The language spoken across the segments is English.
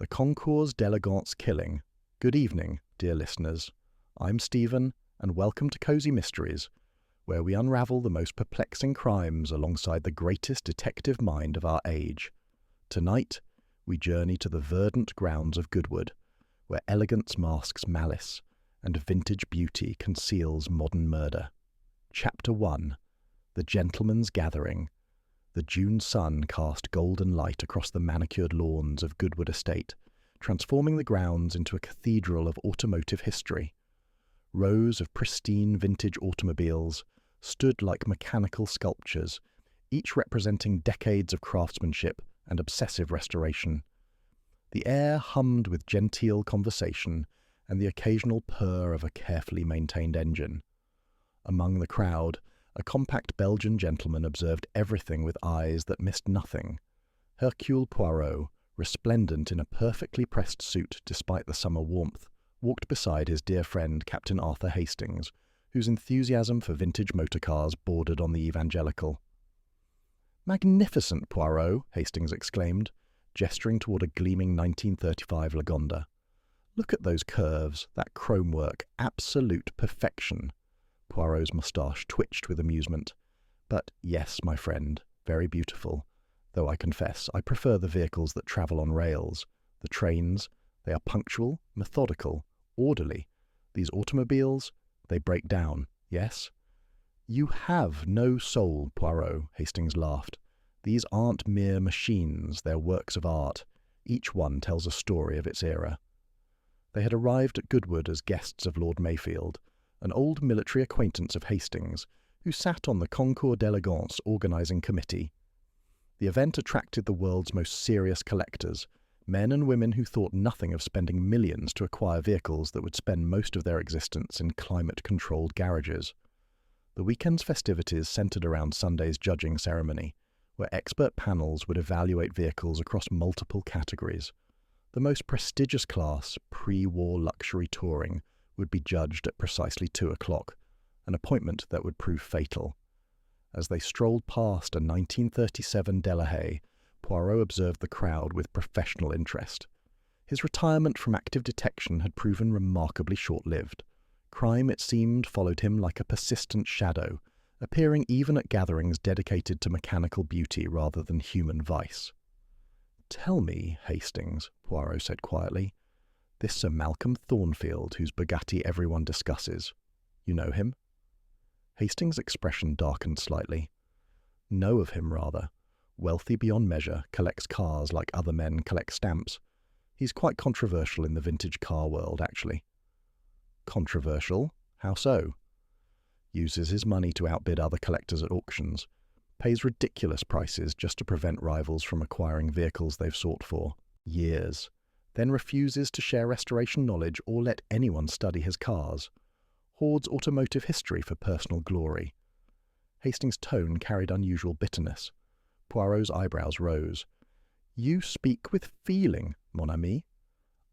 The Concours d'Elegance Killing. Good evening, dear listeners. I'm Stephen, and welcome to Cozy Mysteries, where we unravel the most perplexing crimes alongside the greatest detective mind of our age. Tonight, we journey to the verdant grounds of Goodwood, where elegance masks malice, and vintage beauty conceals modern murder. Chapter 1. The Gentleman's Gathering. The June sun cast golden light across the manicured lawns of Goodwood Estate, transforming the grounds into a cathedral of automotive history. Rows of pristine vintage automobiles stood like mechanical sculptures, each representing decades of craftsmanship and obsessive restoration. The air hummed with genteel conversation and the occasional purr of a carefully maintained engine. Among the crowd, a compact Belgian gentleman observed everything with eyes that missed nothing. Hercule Poirot, resplendent in a perfectly pressed suit despite the summer warmth, walked beside his dear friend Captain Arthur Hastings, whose enthusiasm for vintage motor cars bordered on the evangelical. "Magnificent, Poirot!" Hastings exclaimed, gesturing toward a gleaming 1935 Lagonda. "Look at those curves, that chromework, absolute perfection." Poirot's moustache twitched with amusement. "But yes, my friend, very beautiful. Though I confess, I prefer the vehicles that travel on rails. The trains, they are punctual, methodical, orderly. These automobiles, they break down, yes?" "You have no soul, Poirot," Hastings laughed. "These aren't mere machines, they're works of art. Each one tells a story of its era." They had arrived at Goodwood as guests of Lord Mayfield, an old military acquaintance of Hastings, who sat on the Concours d'Elegance organising committee. The event attracted the world's most serious collectors, men and women who thought nothing of spending millions to acquire vehicles that would spend most of their existence in climate-controlled garages. The weekend's festivities centred around Sunday's judging ceremony, where expert panels would evaluate vehicles across multiple categories. The most prestigious class, pre-war luxury touring, would be judged at precisely 2 o'clock, an appointment that would prove fatal. As they strolled past a 1937 Delahaye, Poirot observed the crowd with professional interest. His retirement from active detection had proven remarkably short-lived. Crime, it seemed, followed him like a persistent shadow, appearing even at gatherings dedicated to mechanical beauty rather than human vice. "Tell me, Hastings," Poirot said quietly, "this Sir Malcolm Thornfield whose Bugatti everyone discusses, you know him?" Hastings' expression darkened slightly. "Know of him, rather. Wealthy beyond measure, collects cars like other men collect stamps. He's quite controversial in the vintage car world, actually." "Controversial? How so?" "Uses his money to outbid other collectors at auctions. Pays ridiculous prices just to prevent rivals from acquiring vehicles they've sought for years. Then refuses to share restoration knowledge or let anyone study his cars. Hoards automotive history for personal glory." Hastings' tone carried unusual bitterness. Poirot's eyebrows rose. "You speak with feeling, mon ami."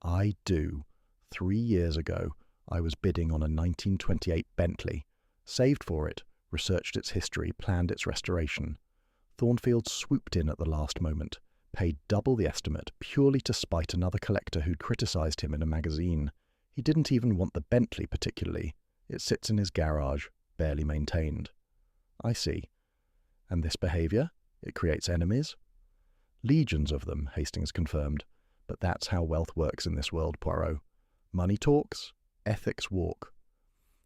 "I do. 3 years ago, I was bidding on a 1928 Bentley. Saved for it, researched its history, planned its restoration. Thornfield swooped in at the last moment, paid double the estimate purely to spite another collector who'd criticised him in a magazine. He didn't even want the Bentley particularly. It sits in his garage, barely maintained." "I see. And this behaviour? It creates enemies?" "Legions of them," Hastings confirmed. "But that's how wealth works in this world, Poirot. Money talks, ethics walk."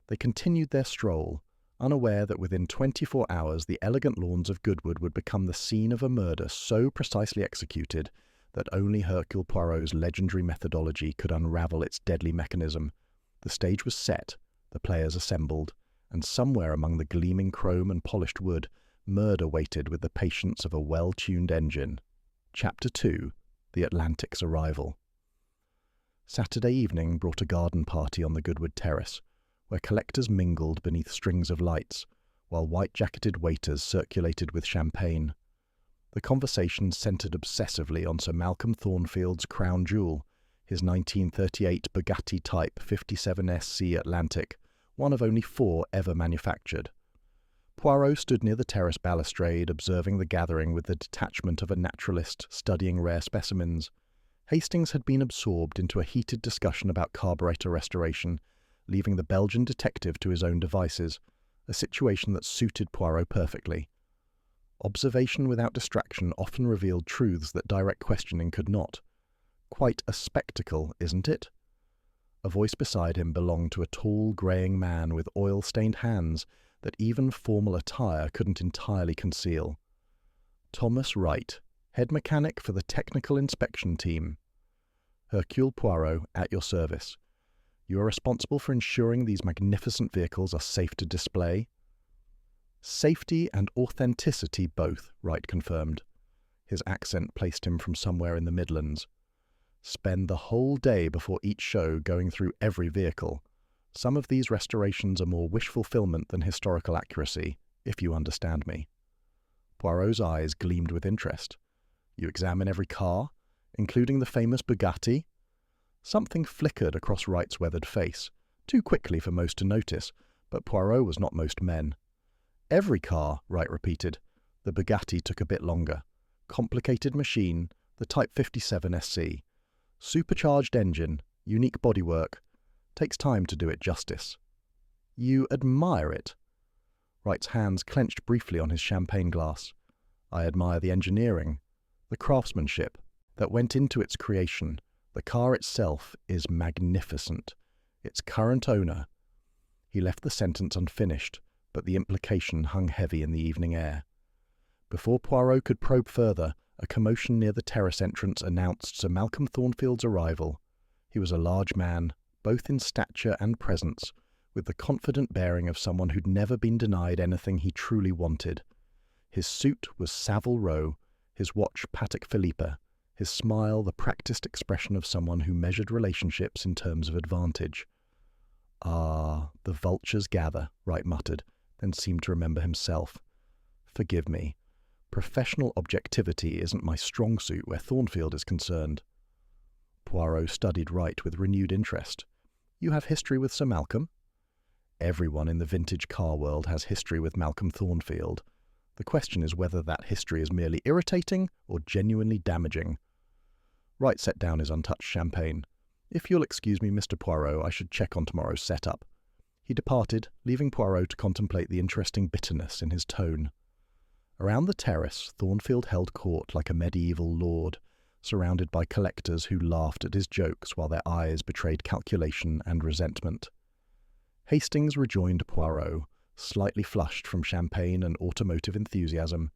They continued their stroll, unaware that within 24 hours the elegant lawns of Goodwood would become the scene of a murder so precisely executed that only Hercule Poirot's legendary methodology could unravel its deadly mechanism. The stage was set, the players assembled, and somewhere among the gleaming chrome and polished wood, murder waited with the patience of a well-tuned engine. Chapter 2. The Atlantic's Arrival. Saturday evening brought a garden party on the Goodwood terrace, where collectors mingled beneath strings of lights, while white-jacketed waiters circulated with champagne. The conversation centred obsessively on Sir Malcolm Thornfield's crown jewel, his 1938 Bugatti Type 57SC Atlantic, one of only 4 ever manufactured. Poirot stood near the terrace balustrade, observing the gathering with the detachment of a naturalist studying rare specimens. Hastings had been absorbed into a heated discussion about carburetor restoration, leaving the Belgian detective to his own devices, a situation that suited Poirot perfectly. Observation without distraction often revealed truths that direct questioning could not. Quite a spectacle, isn't it? A voice beside him belonged to a tall, greying man with oil-stained hands that even formal attire couldn't entirely conceal. Thomas Wright, head mechanic for the technical inspection team. Hercule Poirot, at your service. You are responsible for ensuring these magnificent vehicles are safe to display. Safety and authenticity both, Wright confirmed. His accent placed him from somewhere in the Midlands. Spend the whole day before each show going through every vehicle. Some of these restorations are more wish fulfillment than historical accuracy, if you understand me. Poirot's eyes gleamed with interest. You examine every car, including the famous Bugatti? Something flickered across Wright's weathered face, too quickly for most to notice, but Poirot was not most men. Every car, Wright repeated. The Bugatti took a bit longer. Complicated machine, the Type 57 SC. Supercharged engine, unique bodywork. Takes time to do it justice. You admire it? Wright's hands clenched briefly on his champagne glass. I admire the engineering, the craftsmanship that went into its creation. The car itself is magnificent. Its current owner. He left the sentence unfinished, but the implication hung heavy in the evening air. Before Poirot could probe further, a commotion near the terrace entrance announced Sir Malcolm Thornfield's arrival. He was a large man, both in stature and presence, with the confident bearing of someone who'd never been denied anything he truly wanted. His suit was Savile Row, his watch Patek Philippe, his smile the practiced expression of someone who measured relationships in terms of advantage. Ah, the vultures gather, Wright muttered, then seemed to remember himself. Forgive me. Professional objectivity isn't my strong suit where Thornfield is concerned. Poirot studied Wright with renewed interest. You have history with Sir Malcolm? Everyone in the vintage car world has history with Malcolm Thornfield. The question is whether that history is merely irritating or genuinely damaging. Wright set down his untouched champagne. If you'll excuse me, Mr. Poirot, I should check on tomorrow's setup. He departed, leaving Poirot to contemplate the interesting bitterness in his tone. Around the terrace, Thornfield held court like a medieval lord, surrounded by collectors who laughed at his jokes while their eyes betrayed calculation and resentment. Hastings rejoined Poirot, slightly flushed from champagne and automotive enthusiasm.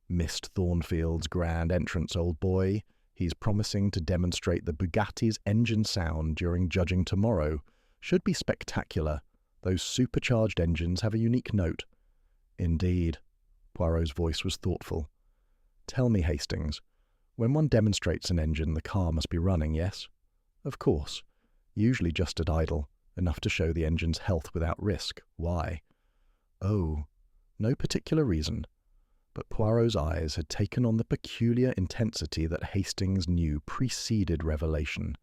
Missed Thornfield's grand entrance, old boy. He's promising to demonstrate the Bugatti's engine sound during judging tomorrow. Should be spectacular. Those supercharged engines have a unique note. Indeed. Poirot's voice was thoughtful. Tell me, Hastings, when one demonstrates an engine, the car must be running, yes? Of course. Usually just at idle, enough to show the engine's health without risk. Why? Oh, no particular reason. But Poirot's eyes had taken on the peculiar intensity that Hastings knew preceded revelation.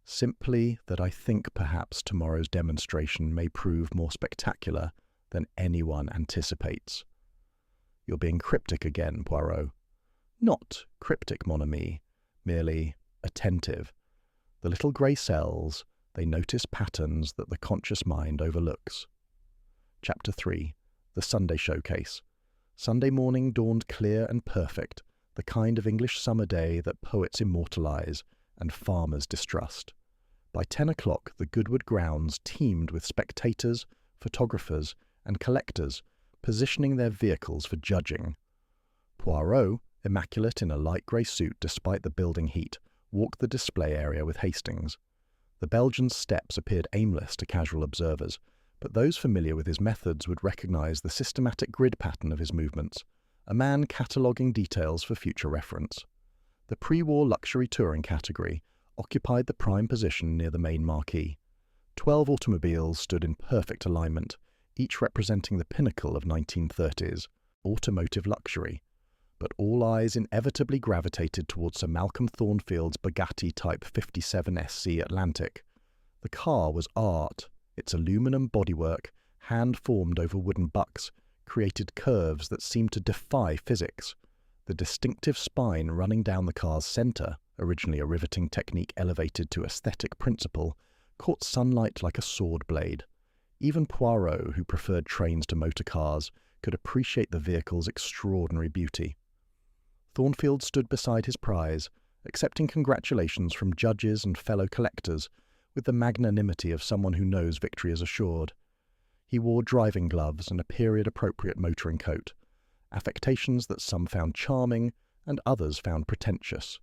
Simply that I think perhaps tomorrow's demonstration may prove more spectacular than anyone anticipates. You're being cryptic again, Poirot. Not cryptic, mon ami, merely attentive. The little grey cells, they notice patterns that the conscious mind overlooks. Chapter 3. The Sunday Showcase. Sunday morning dawned clear and perfect, the kind of English summer day that poets immortalize and farmers distrust. By 10 o'clock, the Goodwood grounds teemed with spectators, photographers, and collectors, positioning their vehicles for judging. Poirot, immaculate in a light grey suit despite the building heat, walked the display area with Hastings. The Belgian's steps appeared aimless to casual observers, but those familiar with his methods would recognize the systematic grid pattern of his movements, a man cataloguing details for future reference. The pre-war luxury touring category occupied the prime position near the main marquee. 12 automobiles stood in perfect alignment, each representing the pinnacle of 1930s automotive luxury. But all eyes inevitably gravitated towards Sir Malcolm Thornfield's Bugatti Type 57 SC Atlantic. The car was art. Its aluminum bodywork, hand-formed over wooden bucks, created curves that seemed to defy physics. The distinctive spine running down the car's centre originally a riveting technique elevated to aesthetic principle, caught sunlight like a sword blade. Even Poirot, who preferred trains to motor cars, could appreciate the vehicle's extraordinary beauty. Thornfield stood beside his prize, accepting congratulations from judges and fellow collectors with the magnanimity of someone who knows victory is assured. He wore driving gloves and a period-appropriate motoring coat, affectations that some found charming and others found pretentious.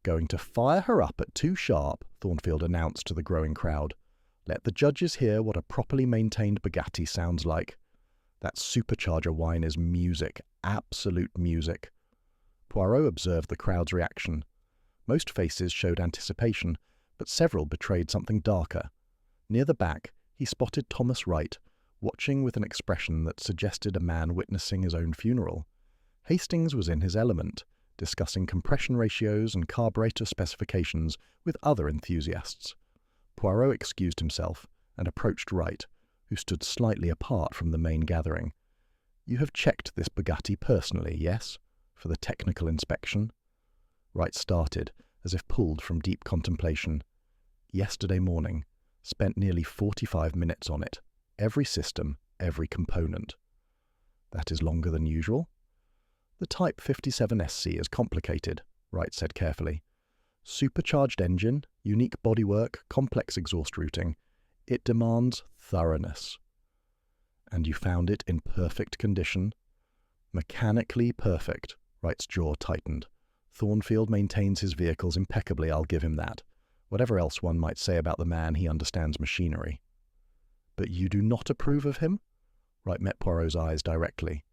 "Going to fire her up at 2 sharp," Thornfield announced to the growing crowd. "Let the judges hear what a properly maintained Bugatti sounds like. That supercharger whine is music, absolute music." Poirot observed the crowd's reaction. Most faces showed anticipation, but several betrayed something darker. Near the back, he spotted Thomas Wright, watching with an expression that suggested a man witnessing his own funeral. Hastings was in his element, discussing compression ratios and carburetor specifications with other enthusiasts. Poirot excused himself and approached Wright, who stood slightly apart from the main gathering. "You have checked this Bugatti personally, yes? For the technical inspection?" Wright started, as if pulled from deep contemplation. "Yesterday morning. Spent nearly 45 minutes on it. Every system, every component." "That is longer than usual." "The Type 57 SC is complicated," Wright said carefully. "Supercharged engine, unique bodywork, complex exhaust routing. It demands thoroughness." "And you found it in perfect condition?" "Mechanically perfect." Wright's jaw tightened. "Thornfield maintains his vehicles impeccably, I'll give him that. Whatever else one might say about the man, he understands machinery." "But you do not approve of him?" Wright met Poirot's eyes directly.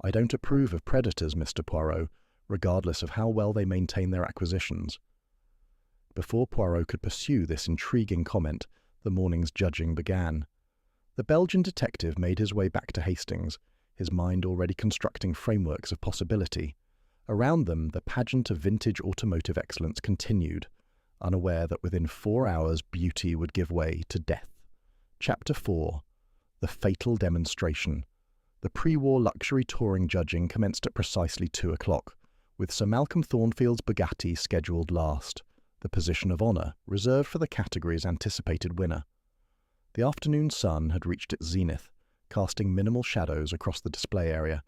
"I don't approve of predators, Mr. Poirot, regardless of how well they maintain their acquisitions." Before Poirot could pursue this intriguing comment, the morning's judging began. The Belgian detective made his way back to Hastings, his mind already constructing frameworks of possibility. Around them, the pageant of vintage automotive excellence continued, unaware that within 4 hours beauty would give way to death. Chapter 4. The Fatal Demonstration. The pre-war luxury touring judging commenced at precisely 2 o'clock, with Sir Malcolm Thornfield's Bugatti scheduled last, the position of honour reserved for the category's anticipated winner. The afternoon sun had reached its zenith, casting minimal shadows across the display area.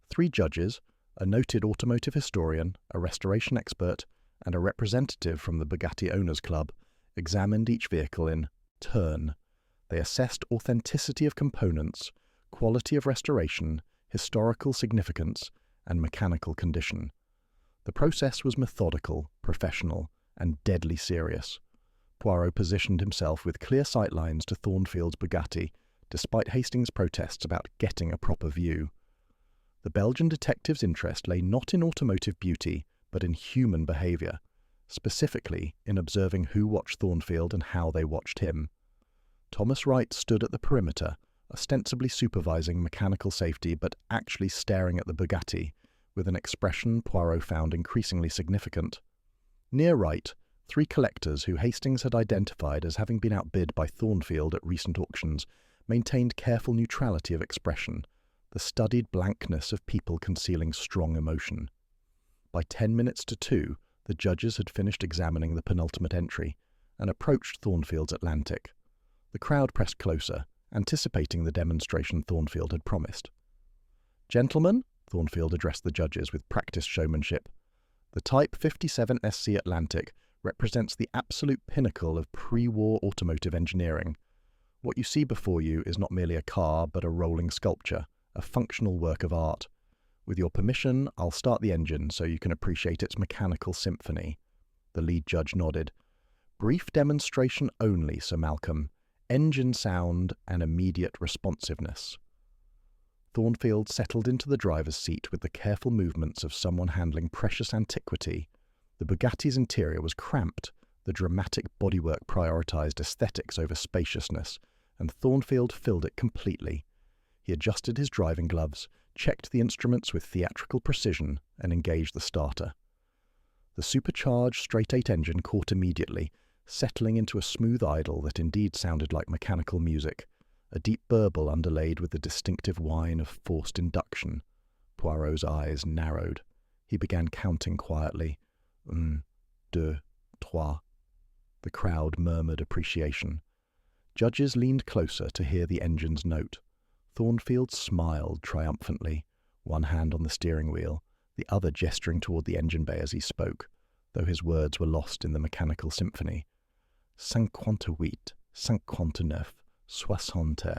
3 judges, a noted automotive historian, a restoration expert, and a representative from the Bugatti Owners Club, examined each vehicle in turn. They assessed authenticity of components, quality of restoration, historical significance, and mechanical condition. The process was methodical, professional, and deadly serious. Poirot positioned himself with clear sightlines to Thornfield's Bugatti, despite Hastings' protests about getting a proper view. The Belgian detective's interest lay not in automotive beauty, but in human behaviour, specifically in observing who watched Thornfield and how they watched him. Thomas Wright stood at the perimeter, ostensibly supervising mechanical safety but actually staring at the Bugatti, with an expression Poirot found increasingly significant. Near Wright, 3 collectors who Hastings had identified as having been outbid by Thornfield at recent auctions maintained careful neutrality of expression, the studied blankness of people concealing strong emotion. By 10 minutes to 2, the judges had finished examining the penultimate entry and approached Thornfield's Atlantic. The crowd pressed closer, anticipating the demonstration Thornfield had promised. "Gentlemen," Thornfield addressed the judges with practiced showmanship, "the Type 57 SC Atlantic represents the absolute pinnacle of pre-war automotive engineering. What you see before you is not merely a car, but a rolling sculpture, a functional work of art. With your permission, I'll start the engine so you can appreciate its mechanical symphony." The lead judge nodded. "Brief demonstration only, Sir Malcolm. Engine sound and immediate responsiveness." Thornfield settled into the driver's seat with the careful movements of someone handling precious antiquity. The Bugatti's interior was cramped, the dramatic bodywork prioritized aesthetics over spaciousness, and Thornfield filled it completely. He adjusted his driving gloves, checked the instruments with theatrical precision, and engaged the starter. The supercharged straight-8 engine caught immediately, settling into a smooth idle that indeed sounded like mechanical music, a deep burble underlaid with the distinctive whine of forced induction. Poirot's eyes narrowed. He began counting quietly. Un, deux, trois. The crowd murmured appreciation. Judges leaned closer to hear the engine's note. Thornfield smiled triumphantly, one hand on the steering wheel, the other gesturing toward the engine bay as he spoke, though his words were lost in the mechanical symphony. 58, 59, 60.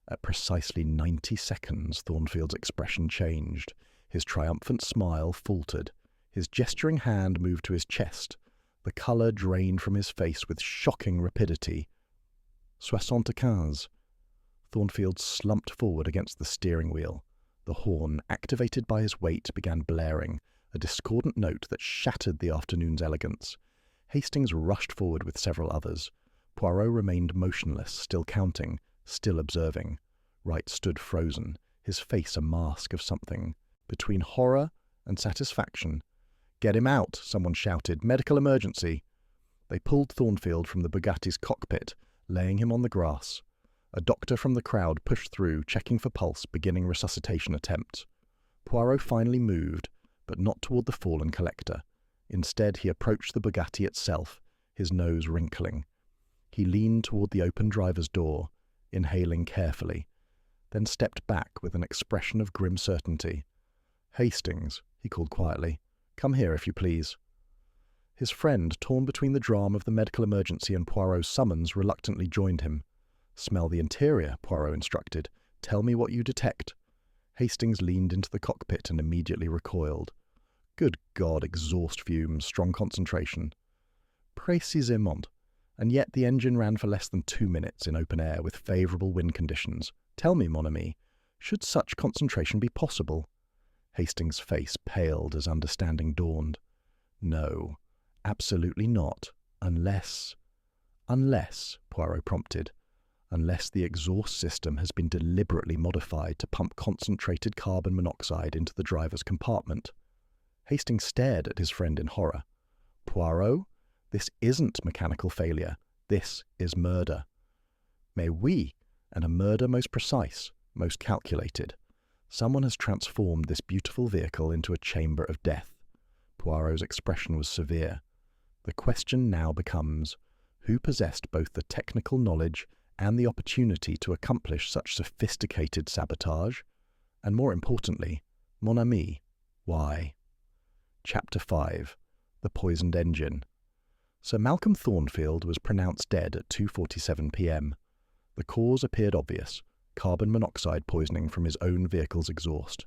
At precisely 90 seconds, Thornfield's expression changed. His triumphant smile faltered. His gesturing hand moved to his chest. The colour drained from his face with shocking rapidity. 75. Thornfield slumped forward against the steering wheel. The horn, activated by his weight, began blaring, a discordant note that shattered the afternoon's elegance. Hastings rushed forward with several others. Poirot remained motionless, still counting, still observing. Wright stood frozen, his face a mask of something, between horror and satisfaction. "Get him out," someone shouted. "Medical emergency." They pulled Thornfield from the Bugatti's cockpit, laying him on the grass. A doctor from the crowd pushed through, checking for pulse, beginning resuscitation attempts. Poirot finally moved, but not toward the fallen collector. Instead, he approached the Bugatti itself, his nose wrinkling. He leaned toward the open driver's door, inhaling carefully, then stepped back with an expression of grim certainty. "Hastings," he called quietly, "come here if you please." His friend, torn between the drama of the medical emergency and Poirot's summons, reluctantly joined him. "Smell the interior," Poirot instructed. "Tell me what you detect." Hastings leaned into the cockpit and immediately recoiled. Good God, exhaust fumes, strong concentration. Précisément. And yet the engine ran for less than 2 minutes in open air with favourable wind conditions. Tell me, mon ami, should such concentration be possible? Hastings' face paled as understanding dawned. No, absolutely not, unless, Poirot prompted, unless the exhaust system has been deliberately modified to pump concentrated carbon monoxide into the driver's compartment. Hastings stared at his friend in horror. Poirot, this isn't mechanical failure. This is murder. Mais oui, and a murder most precise, most calculated. Someone has transformed this beautiful vehicle into a chamber of death. Poirot's expression was severe. The question now becomes, who possessed both the technical knowledge and the opportunity to accomplish such sophisticated sabotage? And more importantly, mon ami, why? Chapter 5. The Poisoned Engine. Sir Malcolm Thornfield was pronounced dead at 2:47 p.m. The cause appeared obvious, carbon monoxide poisoning from his own vehicle's exhaust.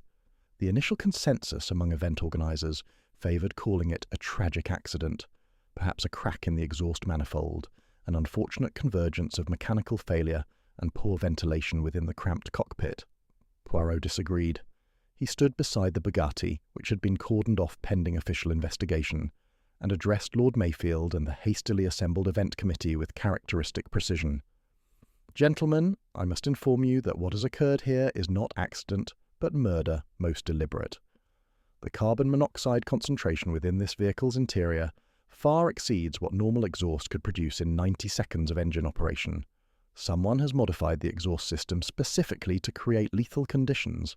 The initial consensus among event organisers favoured calling it a tragic accident, perhaps a crack in the exhaust manifold, an unfortunate convergence of mechanical failure and poor ventilation within the cramped cockpit. Poirot disagreed. He stood beside the Bugatti, which had been cordoned off pending official investigation, and addressed Lord Mayfield and the hastily assembled event committee with characteristic precision. "Gentlemen, I must inform you that what has occurred here is not accident, but murder, most deliberate. The carbon monoxide concentration within this vehicle's interior far exceeds what normal exhaust could produce in 90 seconds of engine operation. Someone has modified the exhaust system specifically to create lethal conditions."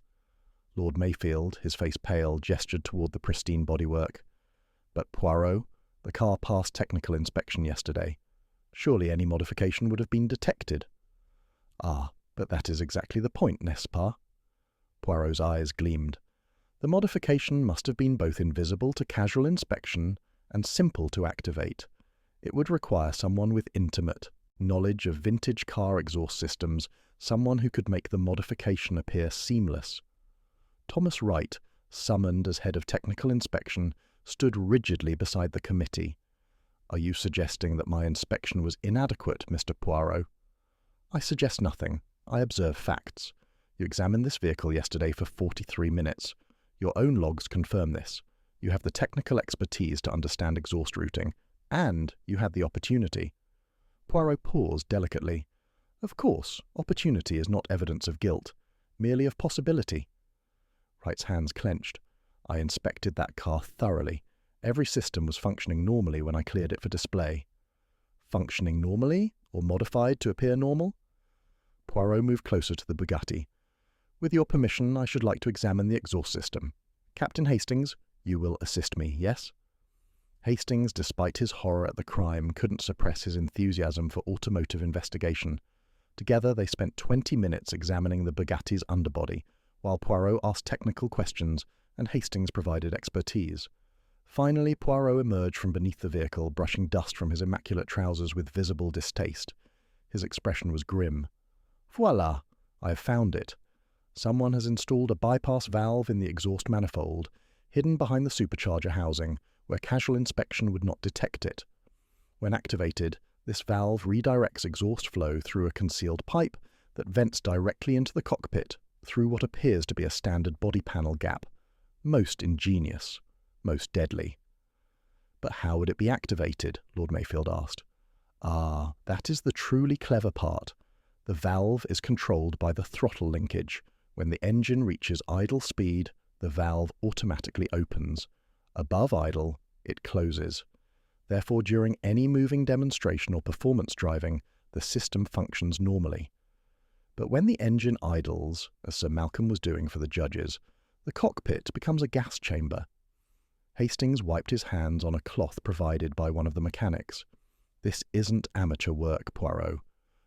Lord Mayfield, his face pale, gestured toward the pristine bodywork. "But Poirot, the car passed technical inspection yesterday. Surely any modification would have been detected." "Ah, but that is exactly the point, n'est-ce pas?" Poirot's eyes gleamed. "The modification must have been both invisible to casual inspection and simple to activate. It would require someone with intimate knowledge of vintage car exhaust systems, someone who could make the modification appear seamless." Thomas Wright, summoned as head of technical inspection, stood rigidly beside the committee. "Are you suggesting that my inspection was inadequate, Mr. Poirot?" "I suggest nothing. I observe facts. You examined this vehicle yesterday for 43 minutes. Your own logs confirm this. You have the technical expertise to understand exhaust routing, and you had the opportunity." Poirot paused delicately. "Of course, opportunity is not evidence of guilt, merely of possibility." Wright's hands clenched. "I inspected that car thoroughly. Every system was functioning normally when I cleared it for display." "Functioning normally, or modified to appear normal?" Poirot moved closer to the Bugatti. "With your permission, I should like to examine the exhaust system. Captain Hastings, you will assist me, yes?" Hastings, despite his horror at the crime, couldn't suppress his enthusiasm for automotive investigation. Together they spent 20 minutes examining the Bugatti's underbody, while Poirot asked technical questions and Hastings provided expertise. Finally, Poirot emerged from beneath the vehicle, brushing dust from his immaculate trousers with visible distaste. His expression was grim. "Voila! I have found it. Someone has installed a bypass valve in the exhaust manifold, hidden behind the supercharger housing, where casual inspection would not detect it. When activated, this valve redirects exhaust flow through a concealed pipe that vents directly into the cockpit through what appears to be a standard body panel gap. Most ingenious. Most deadly." "But how would it be activated?" Lord Mayfield asked. "Ah, that is the truly clever part. The valve is controlled by the throttle linkage. When the engine reaches idle speed, the valve automatically opens. Above idle, it closes. Therefore, during any moving demonstration or performance driving, the system functions normally. But when the engine idles, as Sir Malcolm was doing for the judges, the cockpit becomes a gas chamber." Hastings wiped his hands on a cloth provided by one of the mechanics. "This isn't amateur work, Poirot.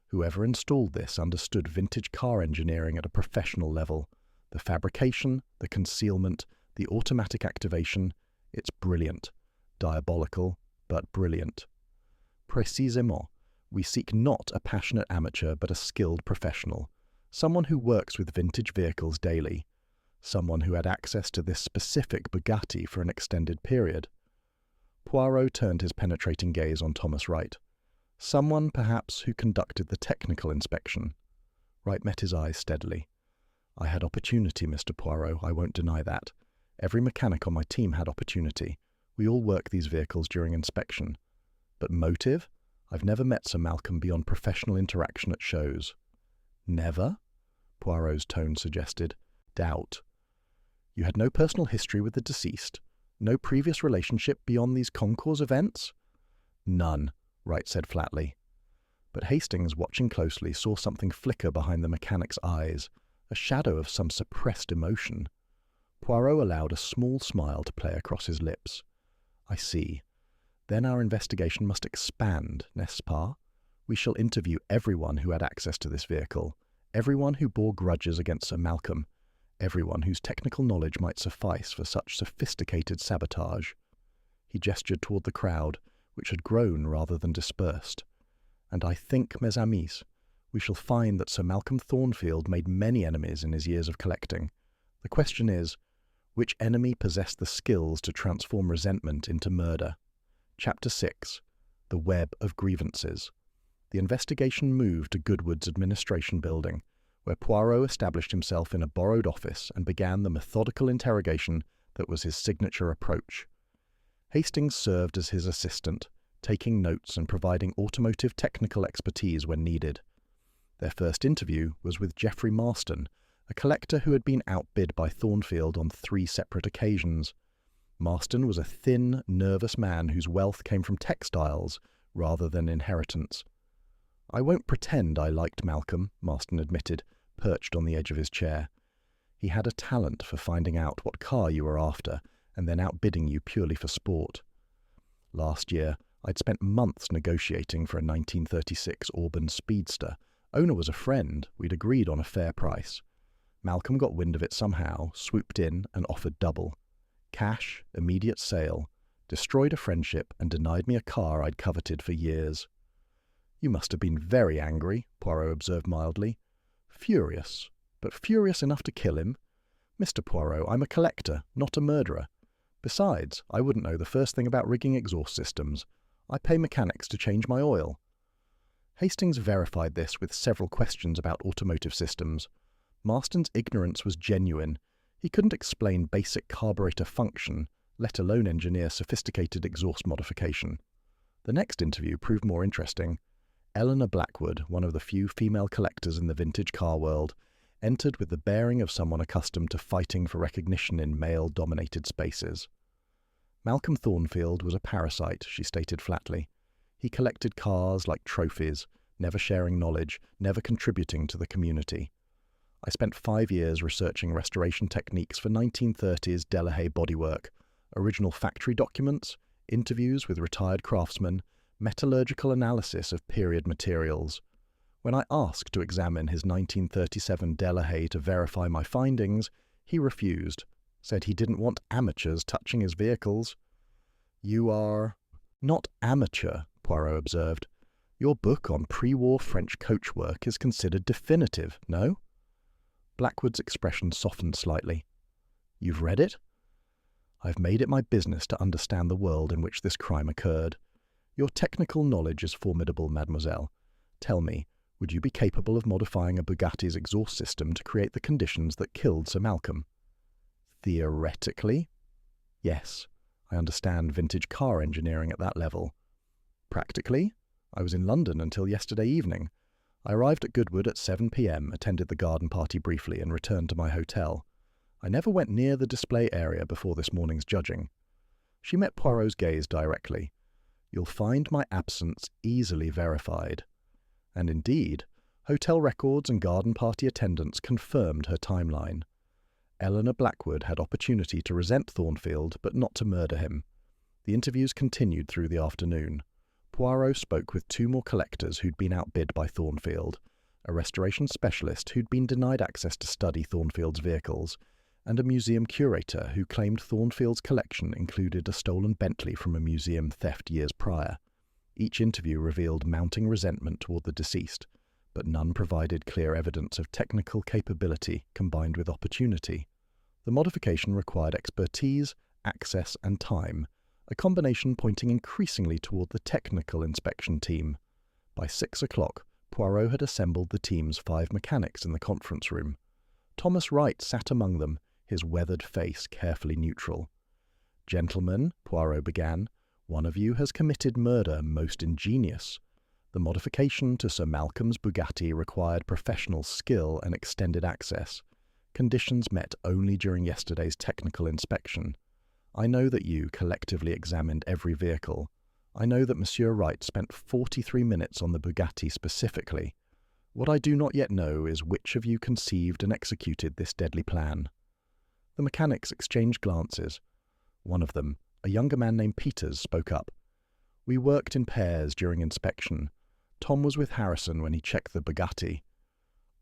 Whoever installed this understood vintage car engineering at a professional level. The fabrication, the concealment, the automatic activation, it's brilliant. Diabolical, but brilliant. Précisément, we seek not a passionate amateur but a skilled professional, someone who works with vintage vehicles daily, someone who had access to this specific Bugatti for an extended period." Poirot turned his penetrating gaze on Thomas Wright. "Someone, perhaps, who conducted the technical inspection." Wright met his eyes steadily. "I had opportunity, Mr. Poirot, I won't deny that. Every mechanic on my team had opportunity. We all work these vehicles during inspection. But motive? I've never met Sir Malcolm beyond professional interaction at shows." "Never?" Poirot's tone suggested. "Doubt. You had no personal history with the deceased? No previous relationship beyond these Concours events?" "None," Wright said flatly. But Hastings, watching closely, saw something flicker behind the mechanic's eyes, a shadow of some suppressed emotion. Poirot allowed a small smile to play across his lips. "I see. Then our investigation must expand, n'est-ce pas? We shall interview everyone who had access to this vehicle, everyone who bore grudges against Sir Malcolm, everyone whose technical knowledge might suffice for such sophisticated sabotage." He gestured toward the crowd, which had grown rather than dispersed. "And I think, mes amis, we shall find that Sir Malcolm Thornfield made many enemies in his years of collecting. The question is, which enemy possessed the skills to transform resentment into murder? Chapter 6. The Web of Grievances. The investigation moved to Goodwood's administration building, where Poirot established himself in a borrowed office and began the methodical interrogation that was his signature approach. Hastings served as his assistant, taking notes and providing automotive technical expertise when needed. Their first interview was with Geoffrey Marston, a collector who had been outbid by Thornfield on 3 separate occasions. Marston was a thin, nervous man whose wealth came from textiles rather than inheritance. "I won't pretend I liked Malcolm," Marston admitted, perched on the edge of his chair. "He had a talent for finding out what car you were after and then outbidding you purely for sport. Last year, I'd spent months negotiating for a 1936 Auburn Speedster. Owner was a friend. We'd agreed on a fair price. Malcolm got wind of it somehow, swooped in and offered double. Cash, immediate sale, destroyed a friendship and denied me a car I'd coveted for years." "You must have been very angry," Poirot observed mildly. "Furious, but furious enough to kill him? Mr. Poirot, I'm a collector, not a murderer. Besides, I wouldn't know the first thing about rigging exhaust systems. I pay mechanics to change my oil." Hastings verified this with several questions about automotive systems. Marston's ignorance was genuine. He couldn't explain basic carburetor function, let alone engineer sophisticated exhaust modification. The next interview proved more interesting. Eleanor Blackwood, one of the few female collectors in the vintage car world, entered with the bearing of someone accustomed to fighting for recognition in male-dominated spaces. Malcolm Thornfield was a parasite, she stated flatly. He collected cars like trophies, never sharing knowledge, never contributing to the community. I spent 5 years researching restoration techniques for 1930s Delahaye bodywork, original factory documents, interviews with retired craftsmen, metallurgical analysis of period materials. When I asked to examine his 1937 Delahaye to verify my findings, he refused, said he didn't want amateurs touching his vehicles. "You are not amateur," Poirot observed. "Your book on pre-war French coachwork is considered definitive, no?" Blackwood's expression softened slightly. "You've read it?" "I've made it my business to understand the world in which this crime occurred. Your technical knowledge is formidable, mademoiselle. Tell me, would you be capable of modifying a Bugatti's exhaust system to create the conditions that killed Sir Malcolm?" "Theoretically?" "Yes. I understand vintage car engineering at that level." "Practically? I was in London until yesterday evening. I arrived at Goodwood at 7 p.m., attended the garden party briefly, and returned to my hotel. I never went near the display area before this morning's judging." She met Poirot's gaze directly. "You'll find my absence easily verified." And indeed, hotel records and garden party attendance confirmed her timeline. Eleanor Blackwood had opportunity to resent Thornfield, but not to murder him. The interviews continued through the afternoon. Poirot spoke with 2 more collectors who'd been outbid by Thornfield, a restoration specialist who'd been denied access to study Thornfield's vehicles, and a museum curator who claimed Thornfield's collection included a stolen Bentley from a museum theft years prior. Each interview revealed mounting resentment toward the deceased, but none provided clear evidence of technical capability combined with opportunity. The modification required expertise, access, and time, a combination pointing increasingly toward the technical inspection team. By 6 o'clock, Poirot had assembled the team's 5 mechanics in the conference room. Thomas Wright sat among them, his weathered face carefully neutral. "Gentlemen," Poirot began, "one of you has committed murder most ingenious. The modification to Sir Malcolm's Bugatti required professional skill and extended access, conditions met only during yesterday's technical inspection. I know that you collectively examined every vehicle. I know that Monsieur Wright spent 43 minutes on the Bugatti specifically. What I do not yet know is which of you conceived and executed this deadly plan." The mechanics exchanged glances. One of them, a younger man named Peters, spoke up. "We worked in pairs during inspection. Tom was with Harrison when he checked the Bugatti."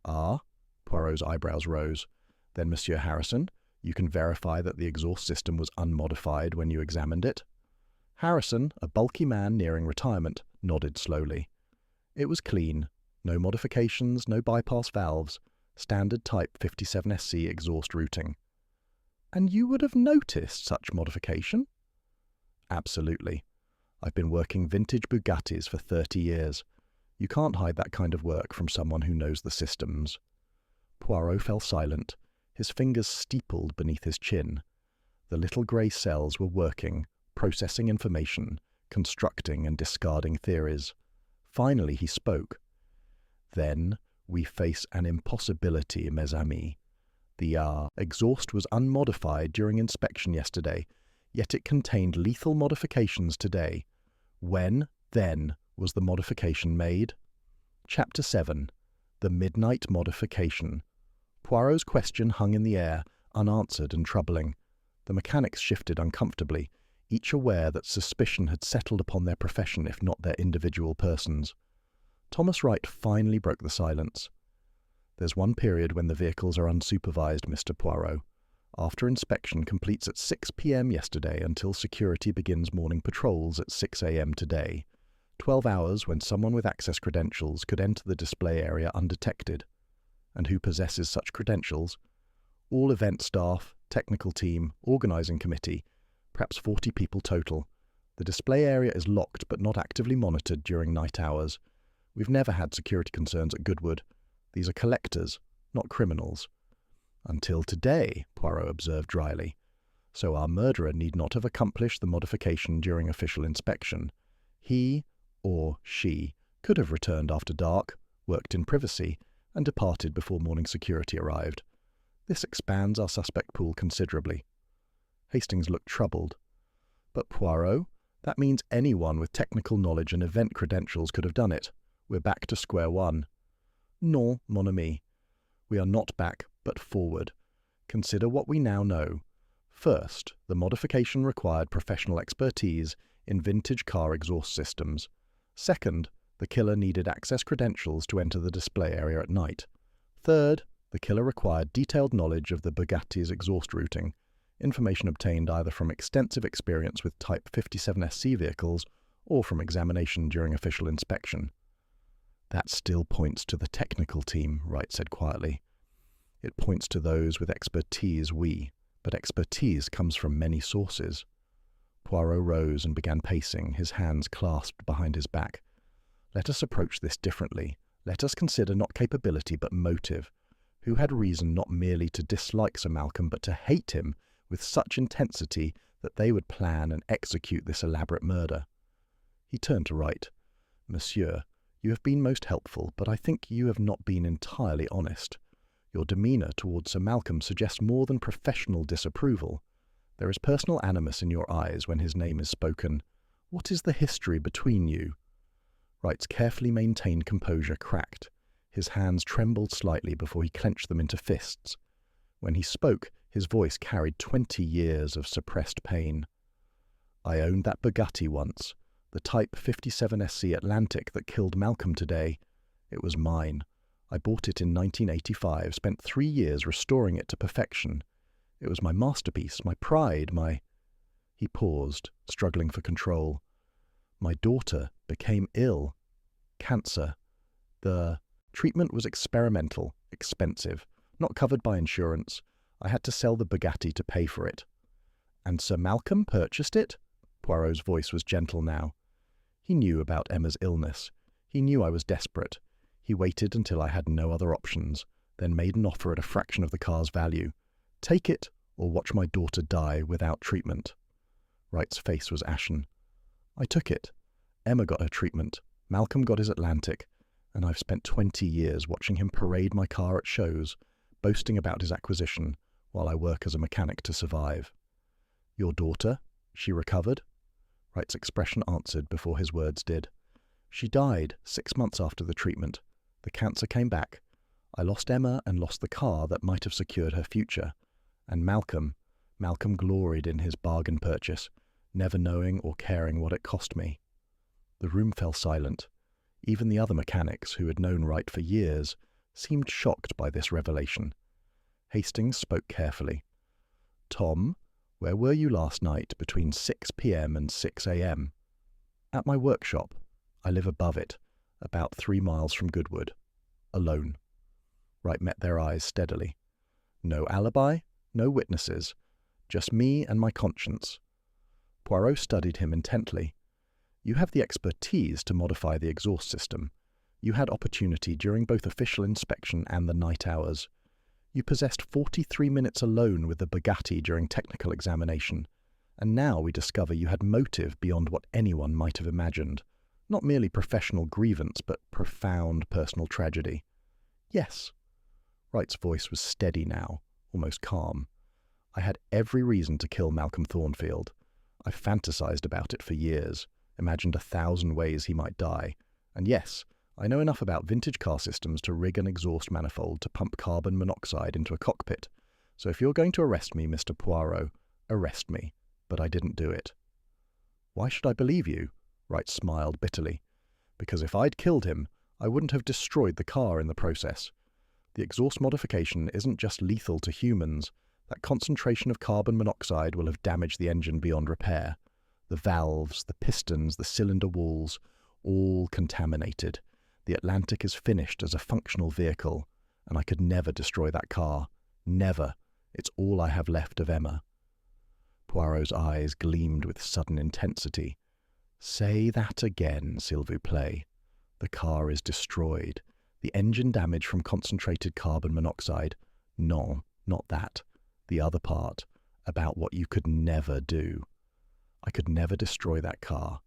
"Ah?" Poirot's eyebrows rose. "Then, Monsieur Harrison, you can verify that the exhaust system was unmodified when you examined it?" Harrison, a bulky man nearing retirement, nodded slowly. "It was clean. No modifications, no bypass valves. Standard Type 57SC exhaust routing." "And you would have noticed such modification?" "Absolutely. I've been working vintage Bugattis for 30 years. You can't hide that kind of work from someone who knows the systems." Poirot fell silent, his fingers steepled beneath his chin. The little grey cells were working, processing information, constructing and discarding theories. Finally he spoke. "Then we face an impossibility, mes amis. The exhaust was unmodified during inspection yesterday, yet it contained lethal modifications today. When, then, was the modification made?" Chapter 7. The Midnight Modification. Poirot's question hung in the air, unanswered and troubling. The mechanics shifted uncomfortably, each aware that suspicion had settled upon their profession if not their individual persons. Thomas Wright finally broke the silence. "There's one period when the vehicles are unsupervised, Mr. Poirot. After inspection completes at 6 p.m. yesterday until security begins morning patrols at 6 a.m. today. 12 hours when someone with access credentials could enter the display area undetected. And who possesses such credentials? All event staff, technical team, organising committee, perhaps 40 people total. The display area is locked but not actively monitored during night hours. We've never had security concerns at Goodwood. These are collectors, not criminals." "Until today," Poirot observed dryly. "So our murderer need not have accomplished the modification during official inspection. He, or she, could have returned after dark, worked in privacy, and departed before morning security arrived. This expands our suspect pool considerably." Hastings looked troubled. "But Poirot, that means anyone with technical knowledge and event credentials could have done it. We're back to square one." "Non, mon ami. We are not back, but forward. Consider what we now know. First, the modification required professional expertise, in vintage car exhaust systems. Second, the killer needed access credentials to enter the display area at night. Third, the killer required detailed knowledge of the Bugatti's exhaust routing, information obtained either from extensive experience with Type 57SC vehicles or from examination during official inspection. That still points to the technical team, Wright said quietly. It points to those with expertise, but expertise comes from many sources. Poirot rose and began pacing, his hands clasped behind his back. Let us approach this differently. Let us consider not capability but motive. Who had reason not merely to dislike Sir Malcolm but to hate him with such intensity that they would plan and execute this elaborate murder? He turned to Wright. Monsieur, you have been most helpful, but I think you have not been entirely honest. Your demeanour towards Sir Malcolm suggests more than professional disapproval. There is personal animus in your eyes when his name is spoken. What is the history between you? Wright's carefully maintained composure cracked. His hands trembled slightly before he clenched them into fists. When he spoke, his voice carried 20 years of suppressed pain. I owned that Bugatti once, the Type 57SC Atlantic that killed Malcolm today. It was mine. I bought it in 1985, spent 3 years restoring it to perfection. It was my masterpiece, my pride, my... He paused, struggling for control. My daughter became ill. Cancer. The treatment was experimental, expensive, not covered by insurance. I had to sell the Bugatti to pay for it. And Sir Malcolm purchased it? Poirot's voice was gentle now. He knew about Emma's illness. He knew I was desperate. He waited until I had no other options, then made an offer at a fraction of the car's value. Take it, or watch my daughter die without treatment. Wright's face was ashen. I took it. Emma got her treatment. Malcolm got his Atlantic. And I've spent 20 years watching him parade my car at shows, boasting about his acquisition, while I work as a mechanic to survive. Your daughter? She recovered? Wright's expression answered before his words did. She died 6 months after the treatment. The cancer came back. I lost Emma and lost the car that might have secured her future. And Malcolm gloried in his bargain purchase, never knowing or caring what it cost me. The room fell silent. Even the other mechanics, who had known Wright for years, seemed shocked by this revelation. Hastings spoke carefully. Tom, where were you last night between 6 p.m. and 6 a.m.? At my workshop. I live above it, about 3 miles from Goodwood. Alone. Wright met their eyes steadily. No alibi, no witnesses, just me and my conscience. Poirot studied him intently. You have the expertise to modify the exhaust system. You had opportunity during both official inspection and the night hours. You possessed 43 minutes alone with the Bugatti during technical examination, and now we discover you had motive beyond what anyone might have imagined. Not merely professional grievance, but profound personal tragedy. Yes. Wright's voice was steady now, almost calm. I had every reason to kill Malcolm Thornfield. I fantasized about it for years, imagined 1,000 ways he might die. And yes, I know enough about vintage car systems to rig an exhaust manifold to pump carbon monoxide into a cockpit. So if you're going to arrest me, Mr. Poirot, arrest me. But I didn't do it. Why should I believe you? Wright smiled bitterly. Because if I'd killed him, I wouldn't have destroyed the car in the process. The exhaust modification isn't just lethal to humans. That concentration of carbon monoxide will have damaged the engine beyond repair. The valves, the pistons, the cylinder walls, all contaminated. The Atlantic is finished as a functional vehicle, and I could never destroy that car. Never. It's all I have left of Emma. Poirot's eyes gleamed with sudden intensity. Say that again, s'il vous plaît. The car is destroyed. The engine damage from concentrated carbon monoxide. No, not that. The other part, about what you could never do. I could never destroy that car.